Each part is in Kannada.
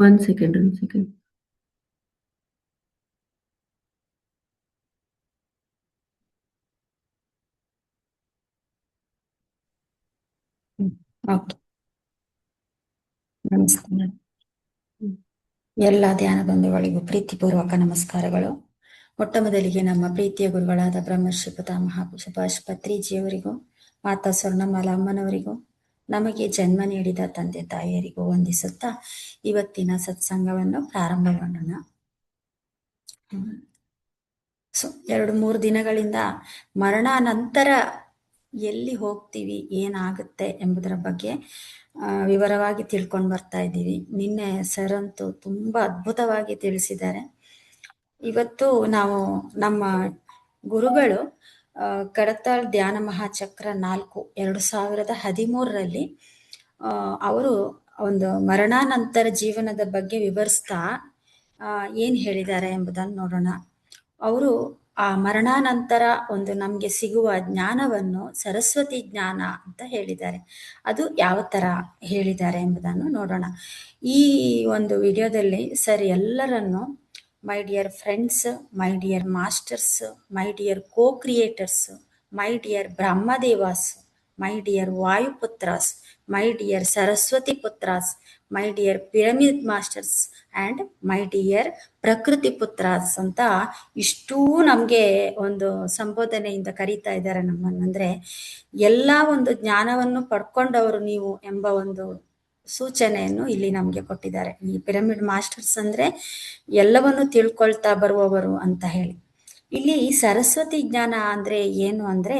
One second, one second. Okay. ನಮಸ್ಕಾರ. ಎಲ್ಲ ಧ್ಯಾನ ಬಂಧುಗಳಿಗೂ ಪ್ರೀತಿಪೂರ್ವಕ ನಮಸ್ಕಾರಗಳು. ಮೊಟ್ಟ ಮೊದಲಿಗೆ ನಮ್ಮ ಪ್ರೀತಿಯ ಗುರುಗಳಾದ ಬ್ರಹ್ಮರ್ಷಿ ಪಿತಾಮಹ ಸುಭಾಷ್ ಪತ್ರಿಜಿಯವರಿಗೂ, ಮಾತಾ ಸ್ವರ್ಣಮಾಲಾ ಅಮ್ಮನವರಿಗೂ, ನಮಗೆ ಜನ್ಮ ನೀಡಿದ ತಂದೆ ತಾಯಿಯರಿಗೂ ವಂದಿಸುತ್ತಾ ಇವತ್ತಿನ ಸತ್ಸಂಗವನ್ನು ಪ್ರಾರಂಭ ಮಾಡೋಣ. 2-3 ದಿನಗಳಿಂದ ಮರಣಾನಂತರ ಎಲ್ಲಿ ಹೋಗ್ತೀವಿ, ಏನಾಗುತ್ತೆ ಎಂಬುದರ ಬಗ್ಗೆ ವಿವರವಾಗಿ ತಿಳ್ಕೊಂಡು ಬರ್ತಾ ಇದ್ದೀವಿ. ನಿನ್ನೆ ಸರ್ ಅಂತೂ ತುಂಬ ಅದ್ಭುತವಾಗಿ ತಿಳಿಸಿದ್ದಾರೆ. ಇವತ್ತು ನಾವು ನಮ್ಮ ಗುರುಗಳು ಕಡತಾಳ್ ಧ್ಯಾನ ಮಹಾಚಕ್ರ 4 2013ರಲ್ಲಿ ಅವರು ಒಂದು ಮರಣಾನಂತರ ಜೀವನದ ಬಗ್ಗೆ ವಿವರಿಸ್ತಾ ಏನು ಹೇಳಿದ್ದಾರೆ ಎಂಬುದನ್ನು ನೋಡೋಣ. ಅವರು ಆ ಮರಣಾನಂತರ ಒಂದು ನಮಗೆ ಸಿಗುವ ಜ್ಞಾನವನ್ನು ಸರಸ್ವತಿ ಜ್ಞಾನ ಅಂತ ಹೇಳಿದ್ದಾರೆ. ಅದು ಯಾವ ಥರ ಹೇಳಿದ್ದಾರೆ ಎಂಬುದನ್ನು ನೋಡೋಣ. ಈ ಒಂದು ವಿಡಿಯೋದಲ್ಲಿ ಸರ್ ಎಲ್ಲರನ್ನು my dear friends, my dear masters, my dear co creators, my dear ಬ್ರಹ್ಮದೇವಾಸ್, ಮೈ ಡಿಯರ್ ವಾಯುಪುತ್ರಾಸ್, ಮೈ ಡಿಯರ್ ಸರಸ್ವತಿ ಪುತ್ರಾಸ್, my dear pyramid masters and my dear ಪ್ರಕೃತಿ ಪುತ್ರಾಸ್ ಅಂತ ಇಷ್ಟೂ ನಮಗೆ ಒಂದು ಸಂಬೋಧನೆಯಿಂದ ಕರೀತಾ ಇದ್ದಾರೆ ನಮ್ಮನ್ನಂದ್ರೆ ಎಲ್ಲ ಒಂದು ಜ್ಞಾನವನ್ನು ಪಡ್ಕೊಂಡವರು ನೀವು ಎಂಬ ಒಂದು ಸೂಚನೆಯನ್ನು ಇಲ್ಲಿ ನಮಗೆ ಕೊಟ್ಟಿದ್ದಾರೆ. ಈ ಪಿರಮಿಡ್ ಮಾಸ್ಟರ್ಸ್ ಅಂದ್ರೆ ಎಲ್ಲವನ್ನು ತಿಳ್ಕೊಳ್ತಾ ಬರುವವರು ಅಂತ ಹೇಳಿ. ಇಲ್ಲಿ ಸರಸ್ವತಿ ಜ್ಞಾನ ಅಂದ್ರೆ ಏನು ಅಂದ್ರೆ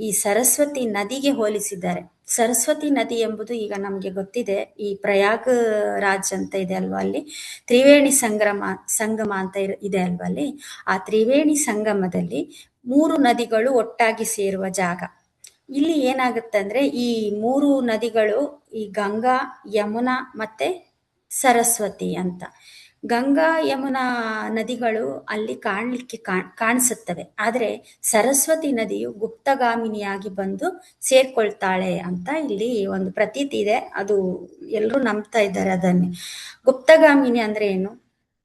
ಈ ಸರಸ್ವತಿ ನದಿಗೆ ಹೋಲಿಸಿದ್ದಾರೆ. ಸರಸ್ವತಿ ನದಿ ಎಂಬುದು ಈಗ ನಮಗೆ ಗೊತ್ತಿದೆ, ಈ ಪ್ರಯಾಗ್ ರಾಜ್ ಅಂತ ಇದೆ ಅಲ್ವಾ, ಅಲ್ಲಿ ತ್ರಿವೇಣಿ ಸಂಗಮ ಅಂತ ಇದೆ ಅಲ್ವಾ, ಅಲ್ಲಿ ಆ ತ್ರಿವೇಣಿ ಸಂಗಮದಲ್ಲಿ 3 ನದಿಗಳು ಒಟ್ಟಾಗಿ ಸೇರುವ ಜಾಗ. ಇಲ್ಲಿ ಏನಾಗುತ್ತೆ ಅಂದ್ರೆ ಈ 3 ನದಿಗಳು ಈ ಗಂಗಾ, ಯಮುನಾ ಮತ್ತೆ ಸರಸ್ವತಿ ಅಂತ. ಗಂಗಾ ಯಮುನಾ ನದಿಗಳು ಅಲ್ಲಿ ಕಾಣಲಿಕ್ಕೆ ಕಾಣಿಸುತ್ತವೆ, ಆದರೆ ಸರಸ್ವತಿ ನದಿಯು ಗುಪ್ತಗಾಮಿನಿಯಾಗಿ ಬಂದು ಸೇರ್ಕೊಳ್ತಾಳೆ ಅಂತ ಇಲ್ಲಿ ಒಂದು ಪ್ರತೀತಿ ಇದೆ. ಅದು ಎಲ್ಲರೂ ನಂಬ್ತಾ ಇದ್ದಾರೆ ಅದನ್ನೇ. ಗುಪ್ತಗಾಮಿನಿ ಅಂದ್ರೆ ಏನು?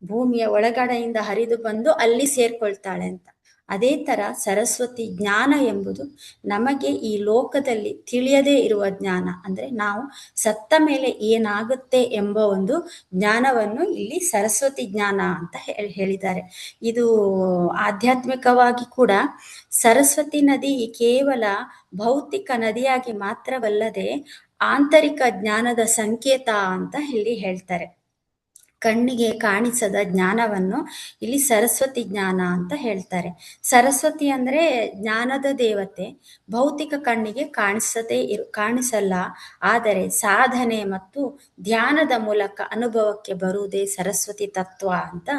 ಭೂಮಿಯ ಒಳಗಡೆಯಿಂದ ಹರಿದು ಬಂದು ಅಲ್ಲಿ ಸೇರ್ಕೊಳ್ತಾಳೆ ಅಂತ. ಅದೇ ತರ ಸರಸ್ವತಿ ಜ್ಞಾನ ಎಂಬುದು ನಮಗೆ ಈ ಲೋಕದಲ್ಲಿ ತಿಳಿಯದೇ ಇರುವ ಜ್ಞಾನ, ಅಂದ್ರೆ ನಾವು ಸತ್ತ ಮೇಲೆ ಏನಾಗುತ್ತೆ ಎಂಬ ಒಂದು ಜ್ಞಾನವನ್ನು ಇಲ್ಲಿ ಸರಸ್ವತಿ ಜ್ಞಾನ ಅಂತ ಹೇಳಿದ್ದಾರೆ. ಇದು ಆಧ್ಯಾತ್ಮಿಕವಾಗಿ ಕೂಡ ಸರಸ್ವತಿ ನದಿ ಕೇವಲ ಭೌತಿಕ ನದಿಯಾಗಿ ಮಾತ್ರವಲ್ಲದೆ ಆಂತರಿಕ ಜ್ಞಾನದ ಸಂಕೇತ ಅಂತ ಇಲ್ಲಿ ಹೇಳ್ತಾರೆ. ಕಣ್ಣಿಗೆ ಕಾಣಿಸದ ಜ್ಞಾನವನ್ನು ಇಲ್ಲಿ ಸರಸ್ವತಿ ಜ್ಞಾನ ಅಂತ ಹೇಳ್ತಾರೆ. ಸರಸ್ವತಿ ಅಂದ್ರೆ ಜ್ಞಾನದ ದೇವತೆ. ಭೌತಿಕ ಕಣ್ಣಿಗೆ ಕಾಣಿಸಲ್ಲ, ಆದರೆ ಸಾಧನೆ ಮತ್ತು ಧ್ಯಾನದ ಮೂಲಕ ಅನುಭವಕ್ಕೆ ಬರುವುದೇ ಸರಸ್ವತಿ ತತ್ವ ಅಂತ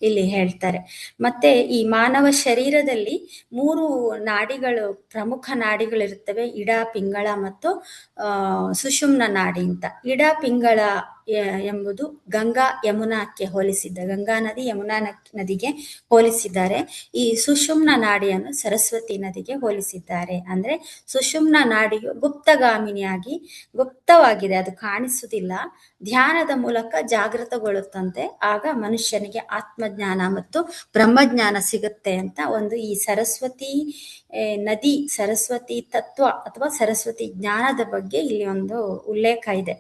ಇಲ್ಲಿ ಹೇಳ್ತಾರೆ. ಮತ್ತೆ ಈ ಮಾನವ ಶರೀರದಲ್ಲಿ 3 ನಾಡಿಗಳು, ಪ್ರಮುಖ ನಾಡಿಗಳಿರುತ್ತವೆ: ಇಡ, ಪಿಂಗಳ ಮತ್ತು ಸುಷುಮ್ನ ನಾಡಿ ಅಂತ. ಇಡ, ಪಿಂಗಳ ಎಂಬುದು ಗಂಗಾ ಯಮುನಾಕ್ಕೆ ಹೋಲಿಸಿದ್ದ, ಗಂಗಾ ನದಿ ಯಮುನಾ ನದಿಗೆ ಹೋಲಿಸಿದ್ದಾರೆ. ಈ ಸುಷುಮ್ನ ನಾಡಿಯನ್ನು ಸರಸ್ವತಿ ನದಿಗೆ ಹೋಲಿಸಿದ್ದಾರೆ. ಅಂದ್ರೆ ಸುಷುಮ್ನ ನಾಡಿಯು ಗುಪ್ತಗಾಮಿನಿಯಾಗಿ ಗುಪ್ತವಾಗಿದೆ, ಅದು ಕಾಣಿಸುವುದಿಲ್ಲ. ಧ್ಯಾನದ ಮೂಲಕ ಜಾಗೃತಗೊಳ್ಳುತ್ತಂತೆ, ಆಗ ಮನುಷ್ಯನಿಗೆ ಆತ್ಮಜ್ಞಾನ ಮತ್ತು ಬ್ರಹ್ಮಜ್ಞಾನ ಸಿಗುತ್ತೆ ಅಂತ ಒಂದು ಈ ಸರಸ್ವತಿ ನದಿ, ಸರಸ್ವತಿ ತತ್ವ ಅಥವಾ ಸರಸ್ವತಿ ಜ್ಞಾನದ ಬಗ್ಗೆ ಇಲ್ಲಿ ಒಂದು ಉಲ್ಲೇಖ ಇದೆ.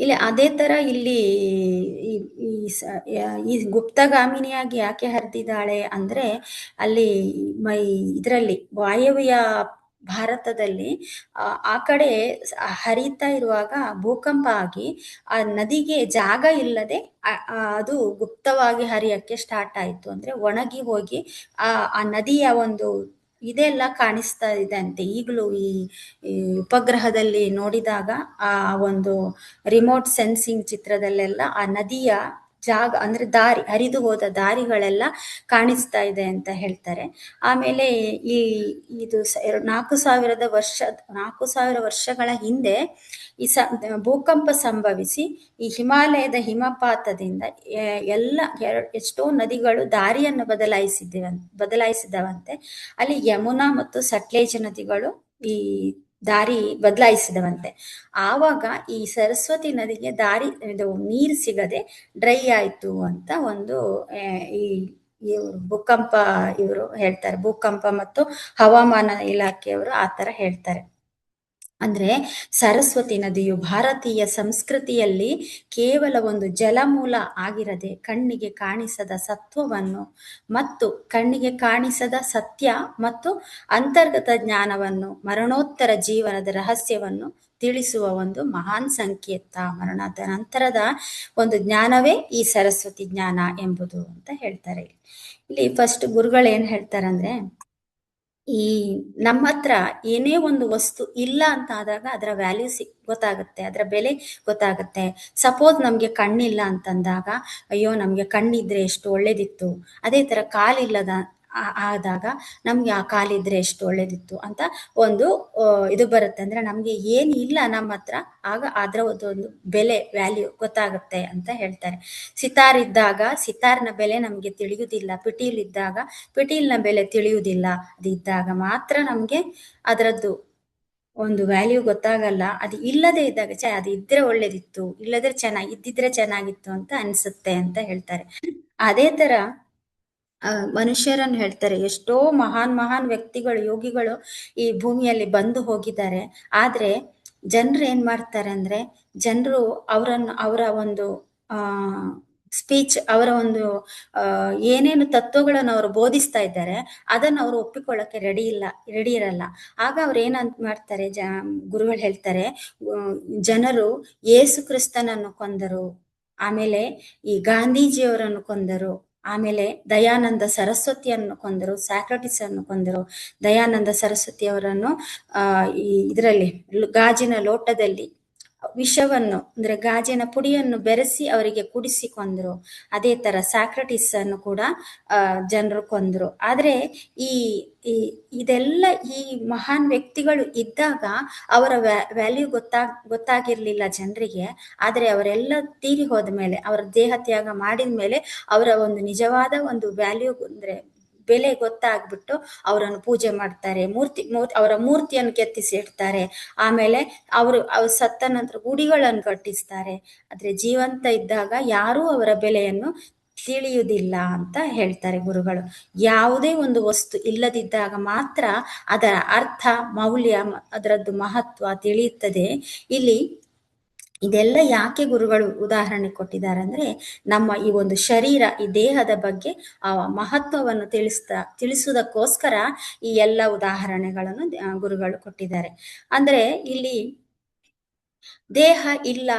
ಇಲ್ಲಿ ಅದೇ ತರ ಇಲ್ಲಿ ಈ ಗುಪ್ತಗಾಮಿನಿಯಾಗಿ ಯಾಕೆ ಹರಿದಿದ್ದಾಳೆ ಅಂದ್ರೆ ಅಲ್ಲಿ ಇದರಲ್ಲಿ ವಾಯವ್ಯ ಭಾರತದಲ್ಲಿ ಆ ಕಡೆ ಹರಿತಾ ಇರುವಾಗ ಭೂಕಂಪ ಆಗಿ ಆ ನದಿಗೆ ಜಾಗ ಇಲ್ಲದೆ ಅದು ಗುಪ್ತವಾಗಿ ಹರಿಯಕ್ಕೆ ಸ್ಟಾರ್ಟ್ ಆಯ್ತು. ಅಂದ್ರೆ ಒಣಗಿ ಹೋಗಿ ಆ ನದಿಯ ಒಂದು ಇದೆಲ್ಲ ಕಾಣಿಸ್ತಾ ಇದೆ ಅಂತೆ. ಈಗಲೂ ಈ ಉಪಗ್ರಹದಲ್ಲಿ ನೋಡಿದಾಗ ಆ ಒಂದು ರಿಮೋಟ್ ಸೆನ್ಸಿಂಗ್ ಚಿತ್ರದಲ್ಲೆಲ್ಲ ಆ ನದಿಯ ಜಾಗ ಅಂದ್ರೆ ದಾರಿ, ಹರಿದು ಹೋದ ದಾರಿಗಳೆಲ್ಲ ಕಾಣಿಸ್ತಾ ಇದೆ ಅಂತ ಹೇಳ್ತಾರೆ. ಆಮೇಲೆ ಈ ಇದು 4,000 ವರ್ಷಗಳ ಹಿಂದೆ ಈ ಭೂಕಂಪ ಸಂಭವಿಸಿ ಈ ಹಿಮಾಲಯದ ಹಿಮಪಾತದಿಂದ ಎಲ್ಲ ಎಷ್ಟೋ ನದಿಗಳು ದಾರಿಯನ್ನು ಬದಲಾಯಿಸಿದವಂತೆ. ಅಲ್ಲಿ ಯಮುನಾ ಮತ್ತು ಸಟ್ಲೇಜ್ ನದಿಗಳು ಈ ದಾರಿ ಬದಲಾಯಿಸಿದವಂತೆ. ಆವಾಗ ಈ ಸರಸ್ವತಿ ನದಿಗೆ ಇದು ನೀರು ಸಿಗದೆ ಡ್ರೈ ಆಯ್ತು ಅಂತ ಒಂದು ಈ ಭೂಕಂಪ ಇವರು ಹೇಳ್ತಾರೆ, ಭೂಕಂಪ ಮತ್ತು ಹವಾಮಾನ ಇಲಾಖೆಯವರು ಆ ತರ ಹೇಳ್ತಾರೆ. ಅಂದ್ರೆ ಸರಸ್ವತಿ ನದಿಯು ಭಾರತೀಯ ಸಂಸ್ಕೃತಿಯಲ್ಲಿ ಕೇವಲ ಒಂದು ಜಲಮೂಲ ಆಗಿರದೆ ಕಣ್ಣಿಗೆ ಕಾಣಿಸದ ಸತ್ವವನ್ನು ಮತ್ತು ಕಣ್ಣಿಗೆ ಕಾಣಿಸದ ಸತ್ಯ ಮತ್ತು ಅಂತರ್ಗತ ಜ್ಞಾನವನ್ನು, ಮರಣೋತ್ತರ ಜೀವನದ ರಹಸ್ಯವನ್ನು ತಿಳಿಸುವ ಒಂದು ಮಹಾನ್ ಸಂಕೇತ. ಮರಣದ ನಂತರದ ಒಂದು ಜ್ಞಾನವೇ ಈ ಸರಸ್ವತಿ ಜ್ಞಾನ ಎಂಬುದು ಅಂತ ಹೇಳ್ತಾರೆ. ಇಲ್ಲಿ ಫಸ್ಟ್ ಗುರುಗಳು ಏನ್ ಹೇಳ್ತಾರಂದ್ರೆ, ಈ ನಮ್ಮ ಹತ್ರ ಏನೇ ಒಂದು ವಸ್ತು ಇಲ್ಲ ಅಂತ ಆದಾಗ ಅದರ ವ್ಯಾಲ್ಯೂ ಗೊತ್ತಾಗುತ್ತೆ, ಅದರ ಬೆಲೆ ಗೊತ್ತಾಗುತ್ತೆ. ಸಪೋಸ್ ನಮ್ಗೆ ಕಣ್ಣಿಲ್ಲ ಅಂತಂದಾಗ, ಅಯ್ಯೋ ನಮ್ಗೆ ಕಣ್ಣಿದ್ರೆ ಎಷ್ಟು ಒಳ್ಳೇದಿತ್ತು, ಅದೇ ತರ ಕಾಲಿಲ್ಲದ ಆದಾಗ ನಮ್ಗೆ ಆ ಕಾಲಿದ್ರೆ ಎಷ್ಟು ಒಳ್ಳೇದಿತ್ತು ಅಂತ ಒಂದು ಇದು ಬರುತ್ತೆ. ಅಂದ್ರೆ ನಮ್ಗೆ ಏನು ಇಲ್ಲ ನಮ್ಮ ಹತ್ರ, ಆಗ ಅದರ ಒಂದು ಬೆಲೆ ವ್ಯಾಲ್ಯೂ ಗೊತ್ತಾಗುತ್ತೆ ಅಂತ ಹೇಳ್ತಾರೆ. ಸಿತಾರ್ ಇದ್ದಾಗ ಸಿತಾರ್ನ ಬೆಲೆ ನಮ್ಗೆ ತಿಳಿಯುವುದಿಲ್ಲ, ಪಿಟೀಲಿದ್ದಾಗ ಪಿಟೀಲ್ನ ಬೆಲೆ ತಿಳಿಯುವುದಿಲ್ಲ. ಅದಿದ್ದಾಗ ಮಾತ್ರ ನಮ್ಗೆ ಅದರದ್ದು ಒಂದು ವ್ಯಾಲ್ಯೂ ಗೊತ್ತಾಗಲ್ಲ. ಅದು ಇಲ್ಲದೆ ಇದ್ದಾಗ ಅದು ಇದ್ರೆ ಒಳ್ಳೇದಿತ್ತು, ಇಲ್ಲದ್ರೆ ಇದ್ದಿದ್ರೆ ಚೆನ್ನಾಗಿತ್ತು ಅಂತ ಅನ್ಸುತ್ತೆ ಅಂತ ಹೇಳ್ತಾರೆ. ಅದೇ ತರ ಮನುಷ್ಯರನ್ನು ಹೇಳ್ತಾರೆ, ಎಷ್ಟೋ ಮಹಾನ್ ವ್ಯಕ್ತಿಗಳು, ಯೋಗಿಗಳು ಈ ಭೂಮಿಯಲ್ಲಿ ಬಂದು ಹೋಗಿದ್ದಾರೆ. ಆದ್ರೆ ಜನರು ಏನ್ ಮಾಡ್ತಾರೆ ಅಂದ್ರೆ, ಜನರು ಅವರ ಒಂದು ಸ್ಪೀಚ್, ಅವರ ಒಂದು ಏನೇನು ತತ್ವಗಳನ್ನು ಅವರು ಬೋಧಿಸ್ತಾ ಇದ್ದಾರೆ ಅದನ್ನು ಅವರು ಒಪ್ಪಿಕೊಳ್ಳಕ್ಕೆ ರೆಡಿ ಇರಲ್ಲ. ಆಗ ಅವ್ರು ಏನಂತ ಮಾಡ್ತಾರೆ, ಗುರುಗಳು ಹೇಳ್ತಾರೆ, ಜನರು ಯೇಸು ಕ್ರಿಸ್ತನನ್ನು ಕೊಂದರು, ಆಮೇಲೆ ಈ ಗಾಂಧೀಜಿಯವರನ್ನು ಕೊಂದರು, ಆಮೇಲೆ ದಯಾನಂದ ಸರಸ್ವತಿಯನ್ನು ಕೊಂದರು, ಸಾಕ್ರಟಿಸ್ ಅನ್ನು ಕೊಂದರು. ದಯಾನಂದ ಸರಸ್ವತಿಯವರನ್ನು ಇದರಲ್ಲಿ ಗಾಜಿನ ಲೋಟದಲ್ಲಿ ವಿಷವನ್ನು ಅಂದ್ರೆ ಗಾಜಿನ ಪುಡಿಯನ್ನು ಬೆರೆಸಿ ಅವರಿಗೆ ಕುಡಿಸಿ ಕೊಂದ್ರು. ಅದೇ ತರ ಸಾಕ್ರಟಿಸ್ ಅನ್ನು ಕೂಡ ಜನರು ಕೊಂದ್ರು. ಆದ್ರೆ ಇದೆಲ್ಲ ಈ ಮಹಾನ್ ವ್ಯಕ್ತಿಗಳು ಇದ್ದಾಗ ಅವರ ವ್ಯಾಲ್ಯೂ ಗೊತ್ತಾಗಿರ್ಲಿಲ್ಲ ಜನರಿಗೆ. ಆದ್ರೆ ಅವರೆಲ್ಲ ತೀರಿ ಹೋದ ಮೇಲೆ, ಅವರ ದೇಹ ತ್ಯಾಗ ಮಾಡಿದ ಮೇಲೆ ಅವರ ಒಂದು ನಿಜವಾದ ಒಂದು ವ್ಯಾಲ್ಯೂ ಅಂದ್ರೆ ಬೆಲೆ ಗೊತ್ತಾಗ್ಬಿಟ್ಟು ಅವರನ್ನು ಪೂಜೆ ಮಾಡ್ತಾರೆ, ಅವರ ಮೂರ್ತಿಯನ್ನು ಕೆತ್ತಿಸಿ ಇಡ್ತಾರೆ. ಆಮೇಲೆ ಅವರು ಸತ್ತ ನಂತರ ಗುಡಿಗಳನ್ನು ಕಟ್ಟಿಸ್ತಾರೆ. ಆದ್ರೆ ಜೀವಂತ ಇದ್ದಾಗ ಯಾರೂ ಅವರ ಬೆಲೆಯನ್ನು ತಿಳಿಯುವುದಿಲ್ಲ ಅಂತ ಹೇಳ್ತಾರೆ ಗುರುಗಳು. ಯಾವುದೇ ಒಂದು ವಸ್ತು ಇಲ್ಲದಿದ್ದಾಗ ಮಾತ್ರ ಅದರ ಅರ್ಥ, ಮೌಲ್ಯ, ಅದರದ್ದು ಮಹತ್ವ ತಿಳಿಯುತ್ತದೆ. ಇಲ್ಲಿ ಇದೆಲ್ಲ ಯಾಕೆ ಗುರುಗಳು ಉದಾಹರಣೆ ಕೊಟ್ಟಿದ್ದಾರೆ ಅಂದ್ರೆ, ನಮ್ಮ ಈ ಒಂದು ಶರೀರ, ಈ ದೇಹದ ಬಗ್ಗೆ ಆ ಮಹತ್ವವನ್ನು ತಿಳಿಸುವುದಕ್ಕೋಸ್ಕರ ಈ ಎಲ್ಲ ಉದಾಹರಣೆಗಳನ್ನು ಗುರುಗಳು ಕೊಟ್ಟಿದ್ದಾರೆ. ಅಂದ್ರೆ ಇಲ್ಲಿ ದೇಹ ಇಲ್ಲ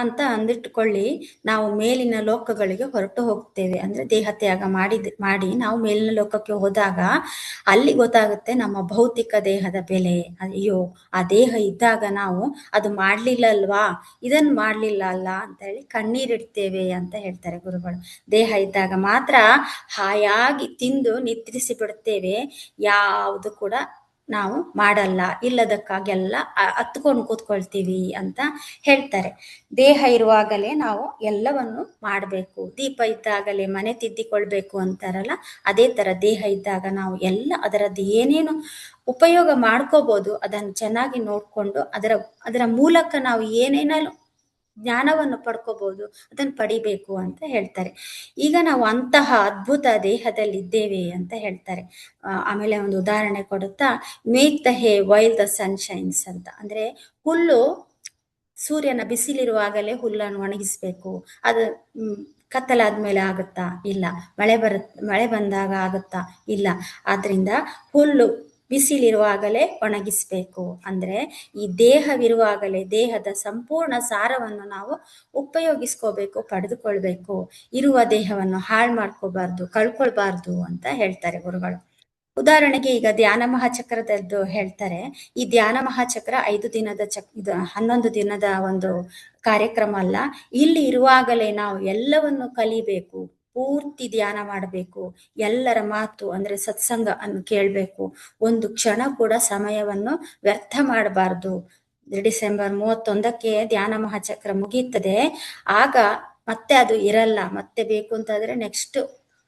ಅಂತ ಅಂದಿಟ್ಟುಕೊಳ್ಳಿ, ನಾವು ಮೇಲಿನ ಲೋಕಗಳಿಗೆ ಹೊರಟು ಹೋಗ್ತೇವೆ. ಅಂದ್ರೆ ದೇಹ ತ್ಯಾಗ ಮಾಡಿ ನಾವು ಮೇಲಿನ ಲೋಕಕ್ಕೆ ಹೋದಾಗ ಅಲ್ಲಿ ಗೊತ್ತಾಗುತ್ತೆ ನಮ್ಮ ಭೌತಿಕ ದೇಹದ ಬೆಲೆ. ಅಯ್ಯೋ, ಆ ದೇಹ ಇದ್ದಾಗ ನಾವು ಅದು ಮಾಡ್ಲಿಲ್ಲ ಅಲ್ವಾ, ಇದನ್ ಮಾಡ್ಲಿಲ್ಲ ಅಲ್ಲ ಅಂತ ಹೇಳಿ ಕಣ್ಣೀರಿಡ್ತೇವೆ ಅಂತ ಹೇಳ್ತಾರೆ ಗುರುಗಳು. ದೇಹ ಇದ್ದಾಗ ಮಾತ್ರ ಹಾಯಾಗಿ ತಿಂದು ನಿದ್ರಿಸಿ ಬಿಡ್ತೇವೆ, ಯಾವುದು ಕೂಡ ನಾವು ಮಾಡಲ್ಲ, ಇಲ್ಲದಕ್ಕಾಗೆಲ್ಲ ಹತ್ಕೊಂಡು ಕೂತ್ಕೊಳ್ತೀವಿ ಅಂತ ಹೇಳ್ತಾರೆ. ದೇಹ ಇರುವಾಗಲೇ ನಾವು ಎಲ್ಲವನ್ನು ಮಾಡಬೇಕು, ದೀಪ ಇದ್ದಾಗಲೇ ಮನೆ ತಿದ್ದಿಕೊಳ್ಬೇಕು ಅಂತಾರಲ್ಲ, ಅದೇ ತರ ದೇಹ ಇದ್ದಾಗ ನಾವು ಎಲ್ಲ ಅದರದ್ದು ಏನೇನು ಉಪಯೋಗ ಮಾಡ್ಕೋಬಹುದು ಅದನ್ನು ಚೆನ್ನಾಗಿ ನೋಡ್ಕೊಂಡು ಅದರ ಮೂಲಕ ನಾವು ಏನೇನೋ ಜ್ಞಾನವನ್ನು ಪಡ್ಕೋಬಹುದು, ಅದನ್ನು ಪಡಿಬೇಕು ಅಂತ ಹೇಳ್ತಾರೆ. ಈಗ ನಾವು ಅಂತಹ ಅದ್ಭುತ ದೇಹದಲ್ಲಿದ್ದೇವೆ ಅಂತ ಹೇಳ್ತಾರೆ. ಆಮೇಲೆ ಒಂದು ಉದಾಹರಣೆ ಕೊಡುತ್ತಾ, make the hay while the sun shines ಅಂತ. ಅಂದ್ರೆ ಹುಲ್ಲು ಸೂರ್ಯನ ಬಿಸಿಲಿರುವಾಗಲೇ ಹುಲ್ಲನ್ನು ಒಣಗಿಸ್ಬೇಕು. ಅದು ಕತ್ತಲಾದ್ಮೇಲೆ ಆಗುತ್ತಾ? ಇಲ್ಲ. ಮಳೆ ಬಂದಾಗ ಆಗುತ್ತಾ? ಇಲ್ಲ. ಆದ್ರಿಂದ ಹುಲ್ಲು ಬಿಸಿಲಿರುವಾಗಲೇ ಒಣಗಿಸ್ಬೇಕು. ಅಂದ್ರೆ ಈ ದೇಹವಿರುವಾಗಲೇ ದೇಹದ ಸಂಪೂರ್ಣ ಸಾರವನ್ನು ನಾವು ಉಪಯೋಗಿಸ್ಕೋಬೇಕು, ಪಡೆದುಕೊಳ್ಬೇಕು. ಇರುವ ದೇಹವನ್ನು ಹಾಳು ಮಾಡ್ಕೋಬಾರ್ದು, ಕಳ್ಕೊಳ್ಬಾರ್ದು ಅಂತ ಹೇಳ್ತಾರೆ ಗುರುಗಳು. ಉದಾಹರಣೆಗೆ ಈಗ ಧ್ಯಾನ ಮಹಾಚಕ್ರದದ್ದು ಹೇಳ್ತಾರೆ. ಈ ಧ್ಯಾನ ಮಹಾಚಕ್ರ 5 ದಿನದ ಇದು 11 ದಿನದ ಒಂದು ಕಾರ್ಯಕ್ರಮ ಅಲ್ಲ. ಇಲ್ಲಿ ಇರುವಾಗಲೇ ನಾವು ಎಲ್ಲವನ್ನು ಕಲಿಬೇಕು, ಪೂರ್ತಿ ಧ್ಯಾನ ಮಾಡಬೇಕು, ಎಲ್ಲರ ಮಾತು ಅಂದ್ರೆ ಸತ್ಸಂಗ ಅನ್ನು ಕೇಳಬೇಕು, ಒಂದು ಕ್ಷಣ ಕೂಡ ಸಮಯವನ್ನು ವ್ಯರ್ಥ ಮಾಡಬಾರ್ದು. ಡಿಸೆಂಬರ್ 31ಕ್ಕೆ ಧ್ಯಾನ ಮಹಾಚಕ್ರ ಮುಗೀತದೆ. ಆಗ ಮತ್ತೆ ಅದು ಇರಲ್ಲ. ಮತ್ತೆ ಬೇಕು ಅಂತಾದ್ರೆ ನೆಕ್ಸ್ಟ್